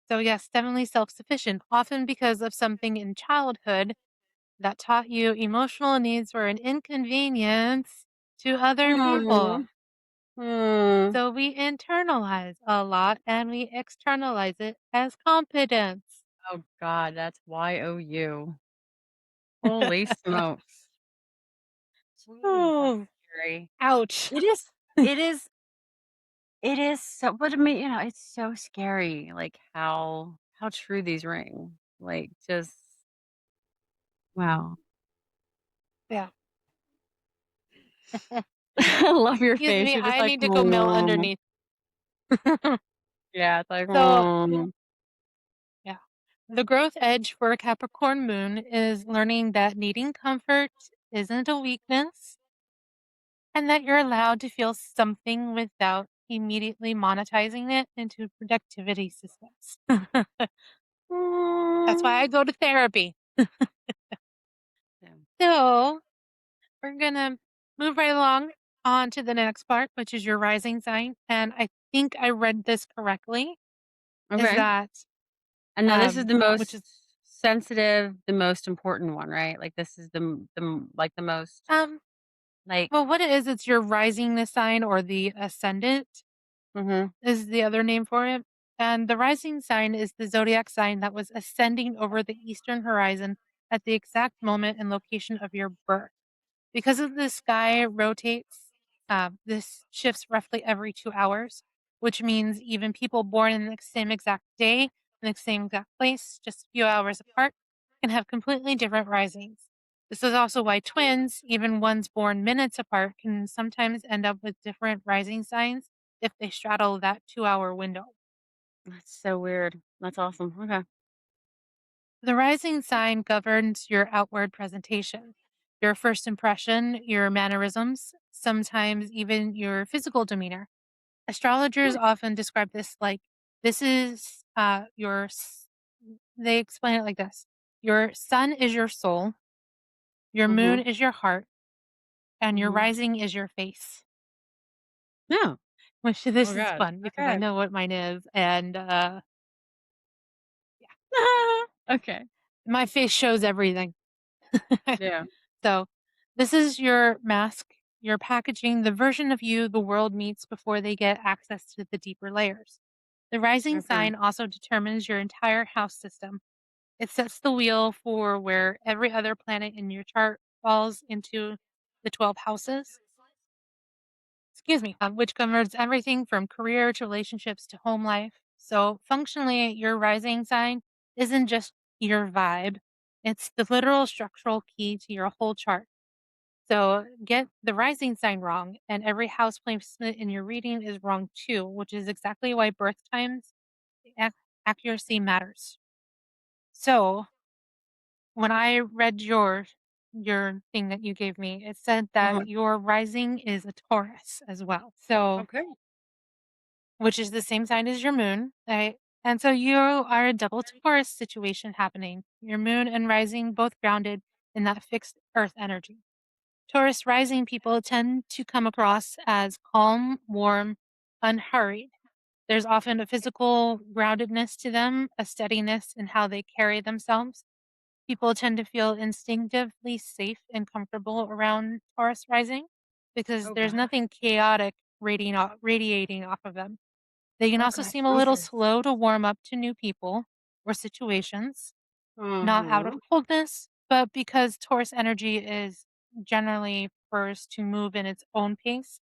so, yes, definitely self sufficient, often because of something in childhood that taught you emotional needs were an inconvenience to other people. Mm. Mm. So we internalize a lot and we externalize it as competence. Oh god, that's YOU. Holy smokes. Jeez, that's Oh, scary. ouch. It is it is it is so but I mean, it's so scary, like, how true these ring. Like, just wow. Yeah. I love your Excuse face. me, You're just I like, need to go mail "Mm." underneath. Yeah, it's like, So, "Mm." yeah. The growth edge for a Capricorn moon is learning that needing comfort isn't a weakness and that you're allowed to feel something without immediately monetizing it into productivity systems. That's why I Mm. go to therapy. Yeah. So, we're going to move right along on to the next part, which is your rising sign. And I think I read this correctly. Is Okay. that, And now this is the which most is, sensitive, the most important one, right? Like, this is like, the most, um, like well, what it is, it's your rising the sign or the ascendant mhm. is the other name for it. And the rising sign is the zodiac sign that was ascending over the eastern horizon at the exact moment and location of your birth. Because of the sky rotates, this shifts roughly every 2 hours, which means even people born in the same exact day, in the same exact place, just a few hours apart, can have completely different risings. This is also why twins, even ones born minutes apart, can sometimes end up with different rising signs if they straddle that 2 hour window. That's so weird. That's awesome. Okay. The rising sign governs your outward presentation, your first impression, your mannerisms, sometimes even your physical demeanor. Astrologers Hmm. often describe this like this is they explain it like this. Your sun is your soul, your moon Mhm. is your heart, and your Mhm. rising is your face. Yeah. Which Oh this is god. fun because I Okay. know what mine is. And yeah, Okay. my face shows everything. Yeah. So, this is your mask, your packaging, the version of you the world meets before they get access to the deeper layers. The rising Okay. sign also determines your entire house system. It sets the wheel for where every other planet in your chart falls into the 12 houses, excuse me, which covers everything from career to relationships to home life. So, functionally, your rising sign isn't just your vibe, it's the literal structural key to your whole chart. So get the rising sign wrong, and every house placement in your reading is wrong too, which is exactly why birth times ac- accuracy matters. So when I read your thing that you gave me, it said that Mhm. your rising is a Taurus as well. So Okay. which is the same sign as your moon, right? And so you are a double Taurus situation happening. Your moon and rising both grounded in that fixed earth energy. Taurus rising people tend to come across as calm, warm, unhurried. There's often a physical groundedness to them, a steadiness in how they carry themselves. People tend to feel instinctively safe and comfortable around Taurus rising because Oh there's god. nothing chaotic radiating off of them. They can also Okay. seem a little Jesus. slow to warm up to new people or situations, not out of Mhm. coldness, but because Taurus energy is generally prefers to move in its own pace,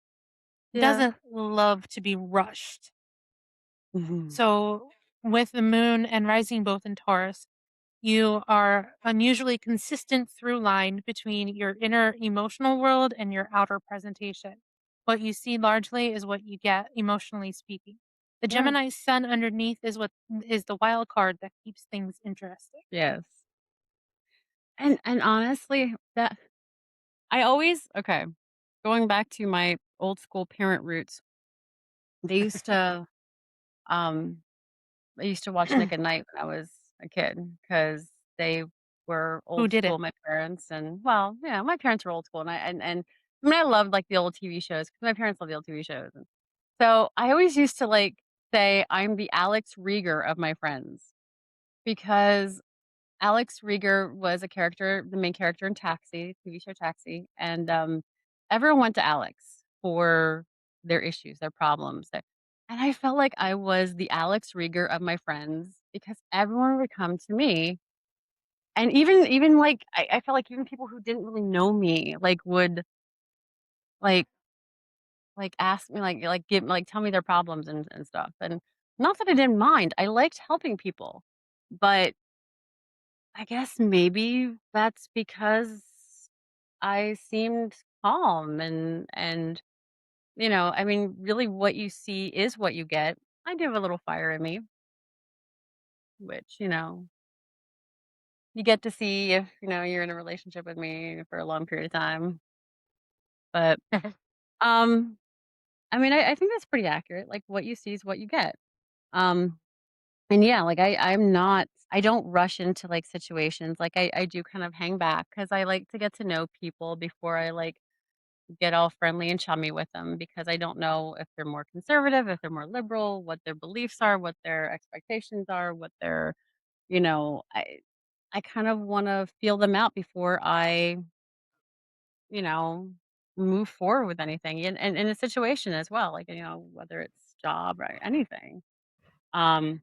Yeah. doesn't love to be rushed. Mhm. So, with the moon and rising both in Taurus, you are unusually consistent through line between your inner emotional world and your outer presentation. What you see largely is what you get, emotionally speaking. The Yeah. Gemini sun underneath is what is the wild card that keeps things interesting. Yes. And honestly, that I always okay, going back to my old school parent roots, they used to, um I used to watch Nick at Night when I was a kid because they were Who old did it? school, my parents, and well, yeah, my parents were old school, and I mean, I loved, like, the old TV shows 'cause my parents loved the old TV shows, and so I always used to, like, say, "I'm the Alex Rieger of my friends," because Alex Rieger was a character the main character in Taxi, TV show Taxi, and, everyone went to Alex for their issues, their problems, and I felt like I was the Alex Rieger of my friends because everyone would come to me, and even, like, I felt like even people who didn't really know me, like, would, like ask me, give like, tell me their problems and stuff, and not that I didn't mind, I liked helping people, but I guess maybe that's because I seemed calm I mean, really what you see is what you get. I do have a little fire in me, which, you get to see if, you're in a relationship with me for a long period of time. But um I mean, I think that's pretty accurate. Like what you see is what you get. Um and yeah, like I don't rush into like situations. Like I do kind of hang back because I like to get to know people before I like get all friendly and chummy with them because I don't know if they're more conservative, if they're more liberal, what their beliefs are, what their expectations are, what their, you know, I kind of want to feel them out before I, you know, move forward with anything and in a situation as well, like, whether it's job or anything. Um,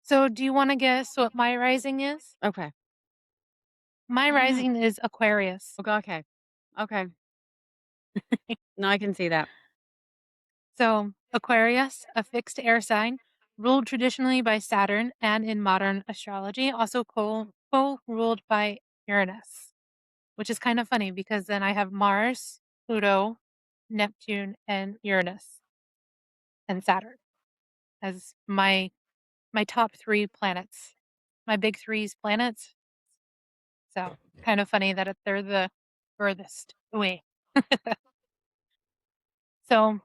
So, do you wanna guess what my rising is? okay. My rising is Aquarius. Okay, okay. Okay. No, I can see that. So, Aquarius, a fixed air sign, ruled traditionally by Saturn and in modern astrology, also co-ruled by Uranus, which is kind of funny because then I have Mars, Pluto, Neptune, and Uranus and Saturn as my top 3 planets. My big 3's planets. So, kind of funny that they're the furthest away. So,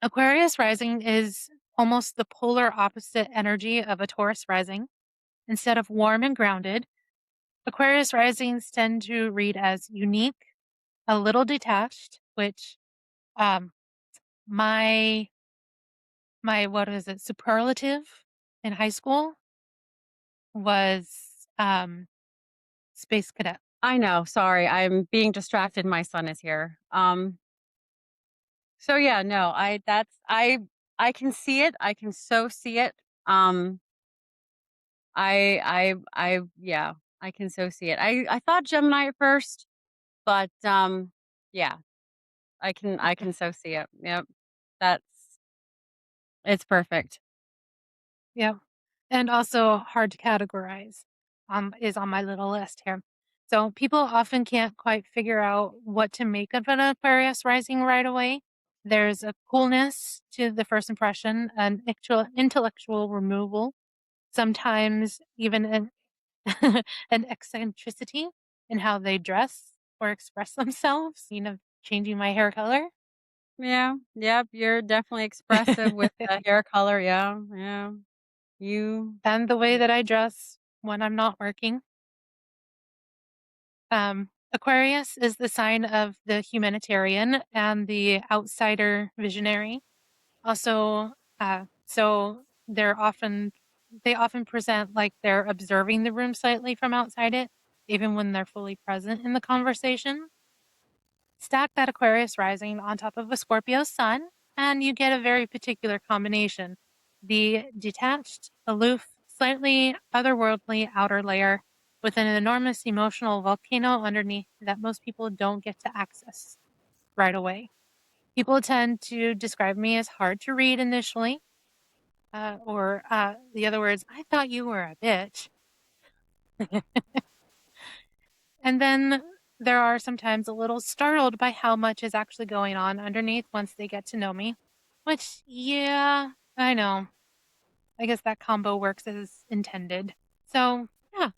Aquarius rising is almost the polar opposite energy of a Taurus rising. Instead of warm and grounded, Aquarius risings tend to read as unique, a little detached, which um my what is it, superlative in high school was space cadet. I know, sorry, I'm being distracted, my son is here. So yeah, no, I can see it, I can so see it. Um, yeah, I can so see it. I thought Gemini at first, but, yeah, I can so see it. Yep. That's it's perfect. Yeah. And also hard to categorize, is on my little list here. So people often can't quite figure out what to make of an Aquarius rising right away. There's a coolness to the first impression, an intellectual removal, sometimes even an eccentricity in how they dress or express themselves, changing my hair color. Yeah, yep, you're definitely expressive with the hair color, yeah, yeah. You And the way that I dress when I'm not working. Aquarius is the sign of the humanitarian and the outsider visionary. Also, so they often present like they're observing the room slightly from outside it, even when they're fully present in the conversation. Stack that Aquarius rising on top of a Scorpio sun, and you get a very particular combination. The detached, aloof, slightly otherworldly outer layer with an enormous emotional volcano underneath that most people don't get to access right away. People tend to describe me as hard to read initially, or the other words, I thought you were a bitch. And then there are sometimes a little startled by how much is actually going on underneath once they get to know me. Which, yeah, I know. I guess that combo works as intended. So, yeah,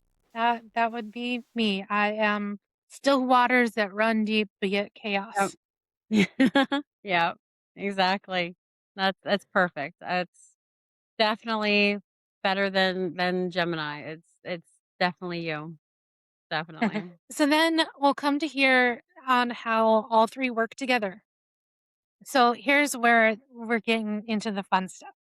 that would be me. I am still waters that run deep, but yet Yep. chaos. Yep, exactly. That's perfect. That's definitely. better than Gemini. It's definitely you. Definitely. So then we'll come to hear on how all three work together. So here's where we're getting into the fun stuff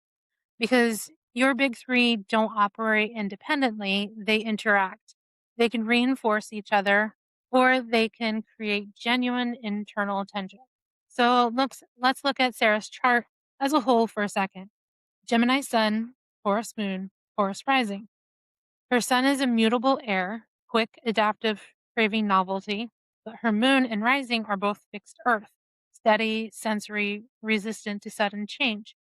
because your big three don't operate independently, they interact. They can reinforce each other or they can create genuine internal tension. So let's look at Sarah's chart as a whole for a second. Gemini sun, Taurus moon, Taurus rising. Her sun is immutable air, quick, adaptive, craving novelty, but her moon and rising are both fixed earth, steady, sensory, resistant to sudden change.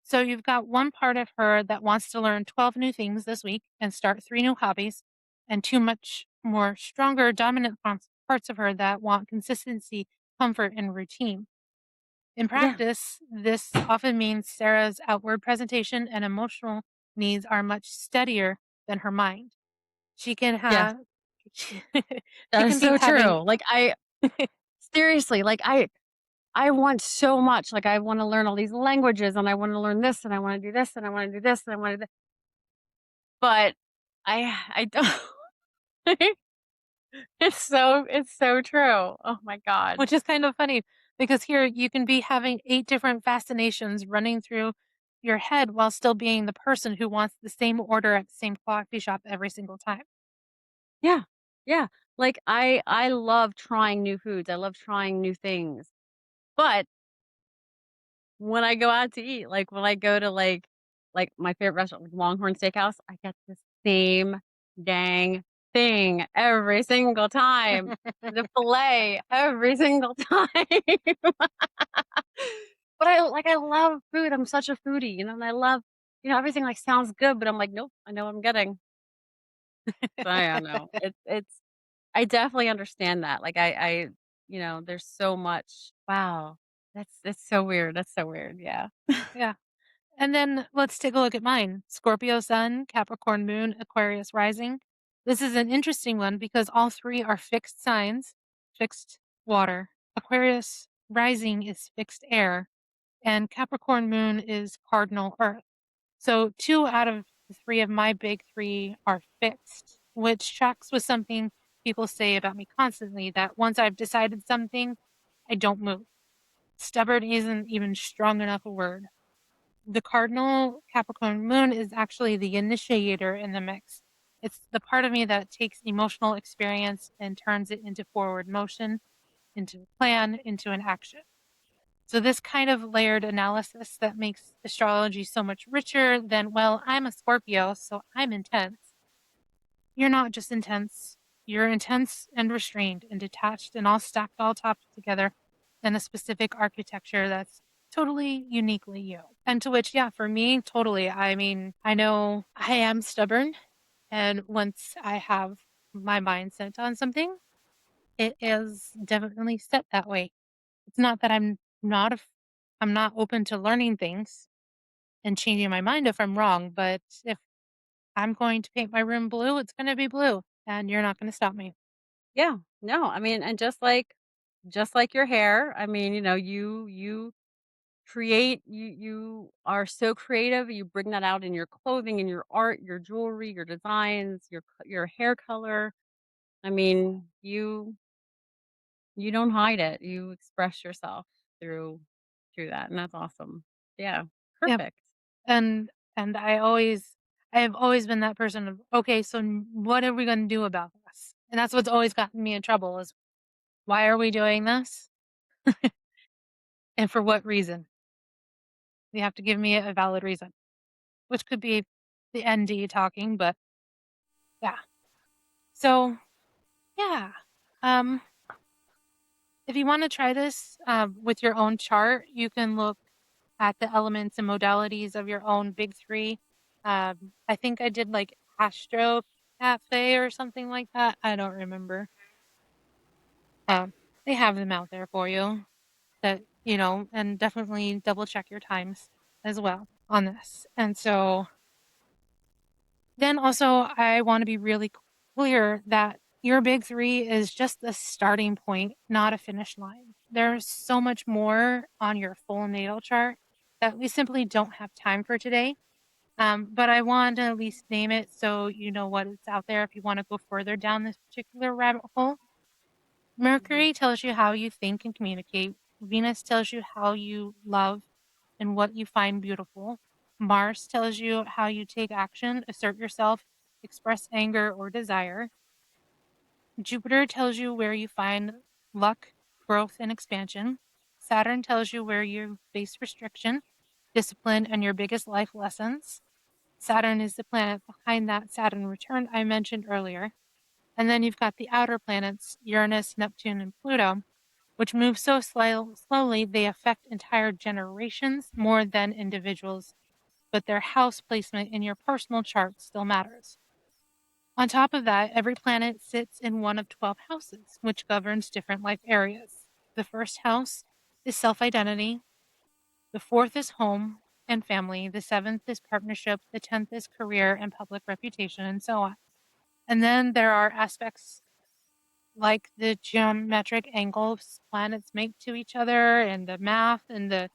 So you've got one part of her that wants to learn 12 new things this week and start three new hobbies, and two much more stronger, dominant parts of her that want consistency, comfort, and routine. In Yeah. practice, this often means Sarah's outward presentation and emotional needs are much steadier than her mind. She can Yes. have she That is can be so having true. Like, I seriously, like, I want so much. Like, I wanna learn all these languages, and I wanna learn this, and I wanna do this, and I wanna do this, and I wanna do, but I don't. It's so true. Oh my god. which is kind of funny because here you can be having 8 different fascinations running through your head while still being the person who wants the same order at the same coffee shop every single time. Yeah. Yeah. Like, I love trying new foods. I love trying new things. But when I go out to eat, like, when I go to, like, my favorite restaurant, like Longhorn Steakhouse, I get the same dang thing every single time. The filet every single time. But I love food. I'm such a foodie, and I love, everything, like, sounds good, but I'm like, "Nope, I know what I'm getting." So, I don't know. It's I definitely understand that. Like, there's so much, wow. That's so weird. That's so weird. Yeah. Yeah. And then let's take a look at mine. Scorpio sun, Capricorn moon, Aquarius rising. This is an interesting one because all three are fixed signs, fixed water. Aquarius rising is fixed air, and Capricorn moon is cardinal earth. So two out of the three of my big three are fixed, which tracks with something people say about me constantly that once I've decided something, I don't move. Stubborn isn't even strong enough a word. The cardinal Capricorn moon is actually the initiator in the mix. It's the part of me that takes emotional experience and turns it into forward motion, into a plan, into an action. So this kind of layered analysis that makes astrology so much richer than, well, I'm a Scorpio, so I'm intense. You're not just intense. You're intense and restrained and detached and all stacked all topped together in a specific architecture that's totally uniquely you. And to which, yeah, for me, totally. I mean, I know I am stubborn. And once I have my mind set on something, it is definitely set that way. It's not that I'm not open to learning things and changing my mind if I'm wrong, but if I'm going to paint my room blue, it's gonna be blue, and you're not gonna stop me. Yeah. No, I mean, and just like your hair, I mean, you are so creative, you bring that out in your clothing, in your art, your jewelry, your designs, your hair color. I mean, you don't hide it. You express yourself through that, and that's awesome. Yeah. Yep, Perfect. and and I have always been that person of, "Okay, so what are we gonna do about this?" And that's what's always gotten me in trouble is, "Why are we doing this? And for what reason?" You have to give me a valid reason, which could be the ND talking, but yeah. So, yeah, um, if you wanna try this, with your own chart, you can look at the elements and modalities of your own big 3. I think I did, like, Astro Cafe or something like that, I don't remember. They have them out there for you that and definitely double check your times as well on this. And so then also, I wanna be really clear that your big 3 is just the starting point, not a finish line. There's so much more on your full natal chart that we simply don't have time for today. But I want to at least name it so you know what it's out there if you want to go further down this particular rabbit hole. Mhm. Mercury tells you how you think and communicate. Venus tells you how you love and what you find beautiful. Mars tells you how you take action, assert yourself, express anger or desire. Jupiter tells you where you find luck, growth, and expansion. Saturn tells you where you face restriction, discipline, and your biggest life lessons. Saturn is the planet behind that Saturn return I mentioned earlier. And then you've got the outer planets, Uranus, Neptune, and Pluto, which move so slowly they affect entire generations more than individuals, but their house placement in your personal chart still matters. On top of that, every planet sits in one of 12 houses, which governs different life areas. The first house is self identity, the fourth is home and family, the seventh is partnership, the 10th is career and public reputation, and so on. And then there are aspects like the geometric angles planets make to each other and the math and the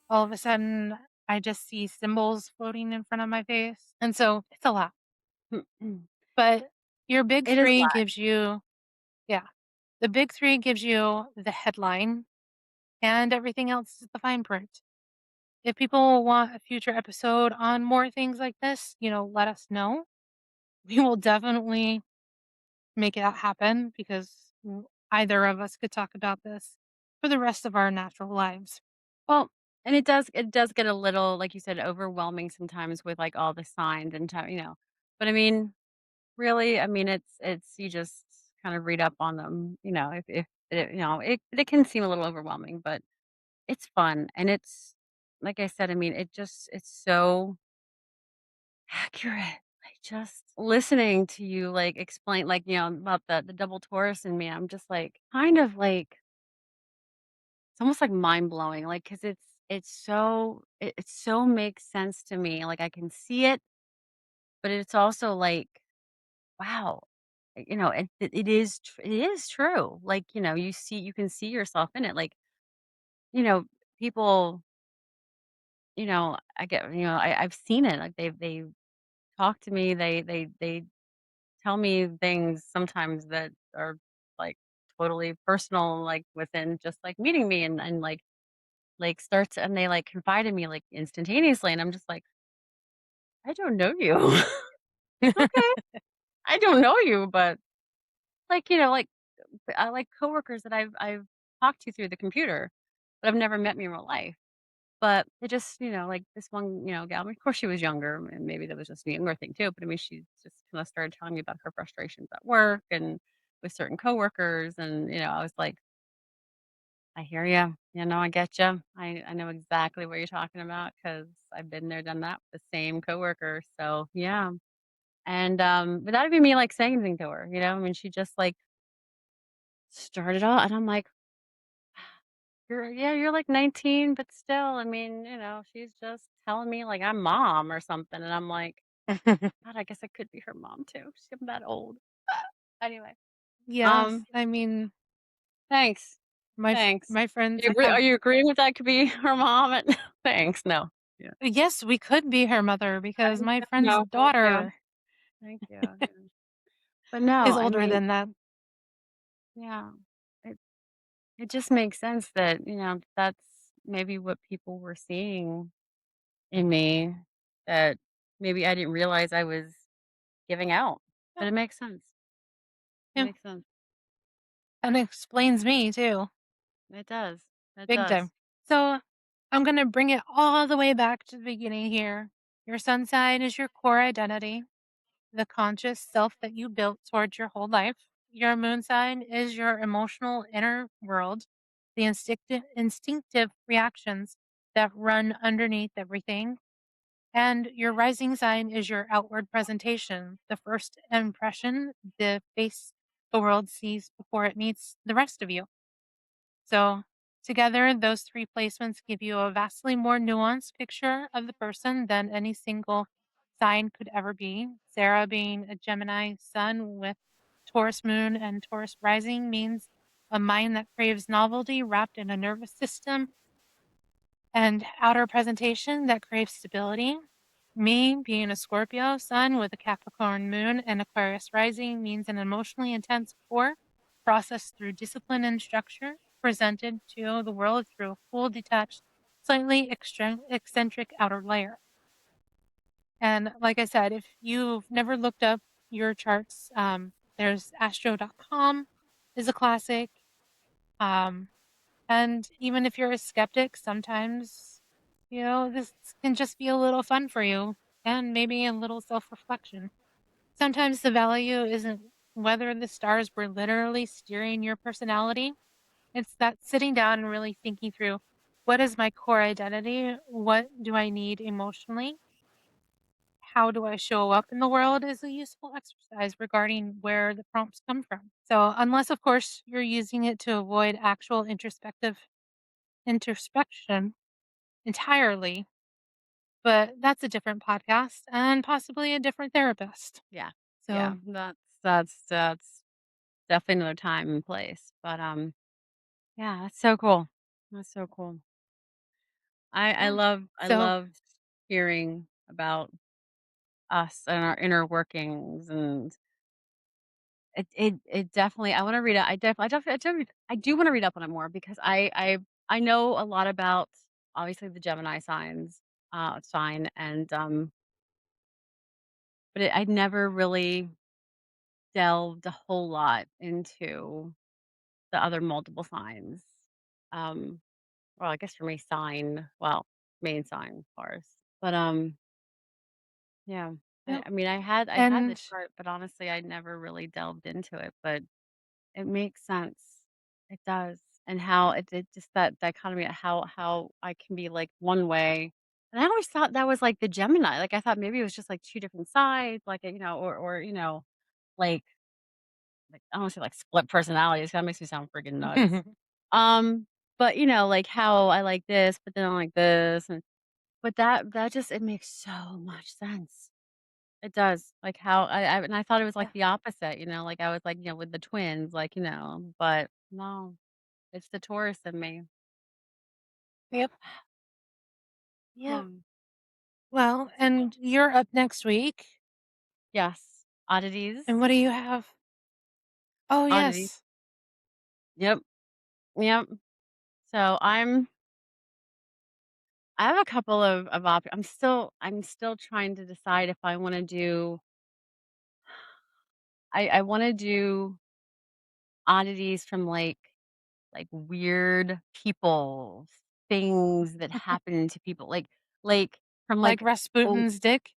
all of a sudden I just see symbols floating in front of my face. And so it's a lot. But your big It is a 3 lot. gives you yeah. The big 3 gives you the headline and everything else is the fine print. If people want a future episode on more things like this, let us know. We will definitely make it happen because either of us could talk about this for the rest of our natural lives. Well, and it does get a little, like you said, overwhelming sometimes with, like, all the signs and but I mean, really, I mean, it's you just kind of read up on them, if it can seem a little overwhelming, but it's fun, and it's like I said, I mean, it's so accurate. Like, just listening to you, like, explain, like, about the double Taurus in me, I'm just, like, kind of, like it's almost, like, mind-blowing, like, 'cause it so makes sense to me, like, I can see it, but it's also, like, wow, it is true, like, you can see yourself in it, like, you know, people, I get I've seen it, like, they talk to me, they tell me things sometimes that are, like, totally personal, like, within just, like, meeting me and, like, starts and they, like, confide in me, like, instantaneously, and I'm just like, "I don't know you." "Okay, I don't know you," but, like, I like coworkers that I've talked to through the computer, but I've never met me in real life. But it just, like this one, gal, I mean, of course she was younger, and maybe that was just a younger thing too, but I mean, she just kinda started telling me about her frustrations at work and with certain coworkers, and, I was like, "I hear you. I get you. I know exactly what you're talking about because 'cause I've been there, done that with the same coworker." So, yeah. And, without even me, like, saying anything to her, I mean, she just, like, started off and I'm like, you're like 19, but still, I mean, she's just telling me like I'm mom or something, and I'm like, God, I guess I could be her mom too. I'm that old. Anyway, Yes, um, I mean, thanks, thanks. my friends Are have you agreeing with that could be her mom? And thanks. No. Yeah. yes, we could be her mother because I my friend's no, thank you. daughter Thank you. Yeah. But no, is I older mean, than that. yeah, it it just makes sense that that's maybe what people were seeing in me that maybe I didn't realize I was giving out, Yeah, but it makes sense. It yeah, makes sense. and it explains me too, It does. It big time. does. So I'm gonna bring it all the way back to the beginning here. Your sun sign is your core identity, the conscious self that you built towards your whole life. Your moon sign is your emotional inner world, the instinctive reactions that run underneath everything. And your rising sign is your outward presentation, the first impression the face the world sees before it meets the rest of you. So, together, those three placements give you a vastly more nuanced picture of the person than any single sign could ever be. Sarah being a Gemini sun with Taurus moon and Taurus rising means a mind that craves novelty wrapped in a nervous system and outer presentation that craves stability. Me being a Scorpio sun with a Capricorn moon and Aquarius rising means an emotionally intense core processed through discipline and structure, presented to the world through a cool, detached, slightly eccentric outer layer. And like I said, if you've never looked up your charts, there's astro.com is a classic. Um, and even if you're a skeptic, sometimes, this can just be a little fun for you and maybe a little self reflection. Sometimes the value isn't whether the stars were literally steering your personality, it's that sitting down and really thinking through what is my core identity? What do I need emotionally? How do I show up in the world is a useful exercise regarding where the prompts come from. So, unless, of course, you're using it to avoid actual introspective introspection entirely, but that's a different podcast and possibly a different therapist. Yeah. Yeah, So, that's definitely another time and place, but, yeah, that's so cool. That's so cool. I yeah. love I So, love hearing about us and our inner workings, and it definitely I wanna read it. I do wanna read up on it more because I know a lot about, obviously, the Gemini sign, and, but I never really delved a whole lot into the other multiple signs. Um, well, I guess for me, main sign, of course. But, yeah, yep. I mean, I had the And chart, but honestly, I never really delved into it, but it makes sense. It does. And how it just that dichotomy of how I can be, like, one way, and I always thought that was, like, the Gemini, like, I thought maybe it was just, like, 2 different sides, like, or, like I don't wanna say, like, split personalities, that makes me sound friggin' nuts. Um, but, like, how I like this, but then I like this, and but that just it makes so much sense. It does, like, how I thought it was, like, yeah. the opposite, like, I was, like, with the twins, like, but no, it's the Taurus in me. Yep. Yep. Hmm. Well, So and you're up next week. yes, And oddities, what do you have? Oh, oddities. yes. Yep, yep. So I have a couple of I'm still trying to decide if I wanna do I wanna do oddities from, like, weird people, things that happen to people, like, from, Like oh Rasputin's dick?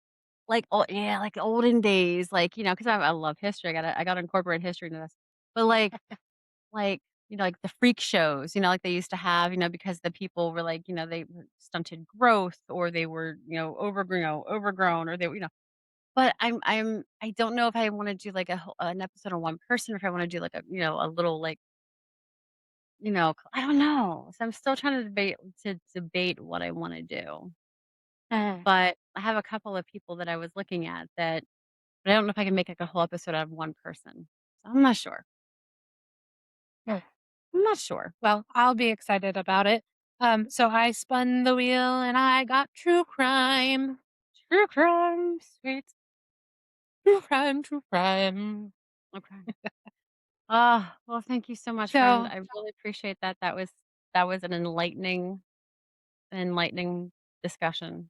yeah, like, olden days, like, 'cause I love history, I gotta incorporate history into this. But, like, like, the freak shows, like they used to have, because the people were, like, they stunted growth, or they were, overgrown, or but I don't know if I wanna do, like, an episode on one person, or if I wanna do, like, a little, like, I don't know. So I'm still trying to debate what I wanna do. Mm. But I have a couple of people that I was looking at that, but I don't know if I can make, like, a whole episode out of one person. So I'm not sure. Mm. I'm not sure. Well, I'll be excited about it. So I spun the wheel and I got true crime. True crime, sweet. True crime, true crime. Okay. Ah, well, thank you so much, friend. So, I really appreciate that. That was an enlightening discussion.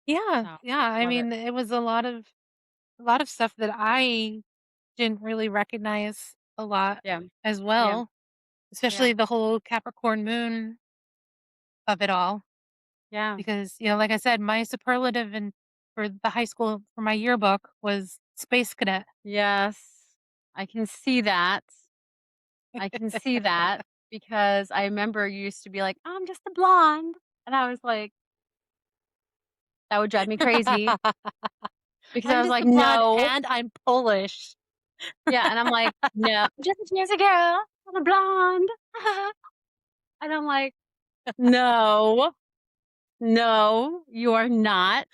yeah, So, yeah. I love it. mean, it was a lot of stuff that I didn't really recognize a lot Yeah. as Yeah. well, Yeah. especially the whole Capricorn moon of it all. Yeah. Because, like I said, my superlative for the high school for my yearbook was space cadet. Yes. I can see that. I can see that because I remember you used to be like, "I'm just a blonde," and I was like, that would drive me crazy because I I'm was just like, a blonde "No." and I'm Polish. Yeah, and I'm like, "No, just a girl. I'm a blonde." And I'm like, "No, no, you are not."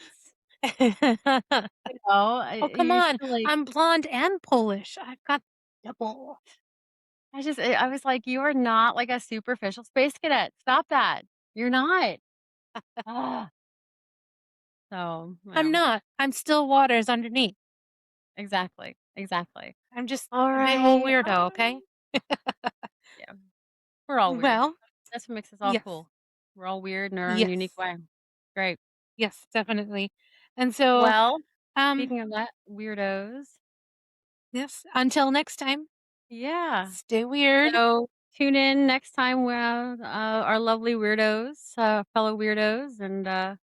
Oh, I come used on. to like I'm blonde and Polish. I've got double. I was like, "You are not like a superficial space cadet. Stop that. You're not." Ugh. So, I'm not. I'm still waters underneath. exactly, exactly. I'm just All a big old right. weirdo, okay? Yeah, we're all weird. Well, That's what makes us all yes. cool. We're all weird in our own unique Yes. way. Great. Yes, definitely. And so, Well, um, speaking of that, weirdos. yes, until next time, Yeah. stay weird. So tune in next time with our lovely weirdos, fellow weirdos, and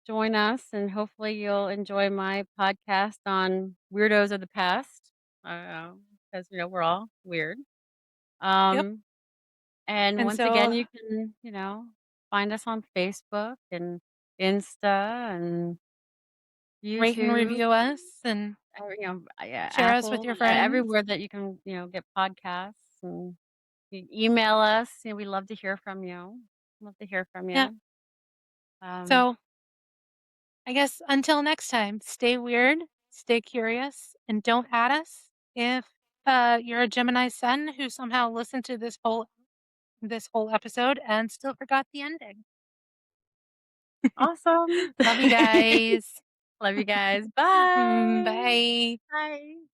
join us. And hopefully, you'll enjoy my podcast on weirdos of the past, because we're all weird. Yep. Um, and And once again, so you can find us on Facebook and Insta and rate and YouTube. review us and Yeah, share us with Apple, your friends. everywhere that you can, get podcasts and you email us. We love to hear from you. Love to hear from Yeah. you. Um, So I guess until next time, stay weird, stay curious, and don't add us if you're a Gemini sun who somehow listened to this whole episode and still forgot the ending. awesome. Love you guys. Love you guys. Bye. Bye. Bye.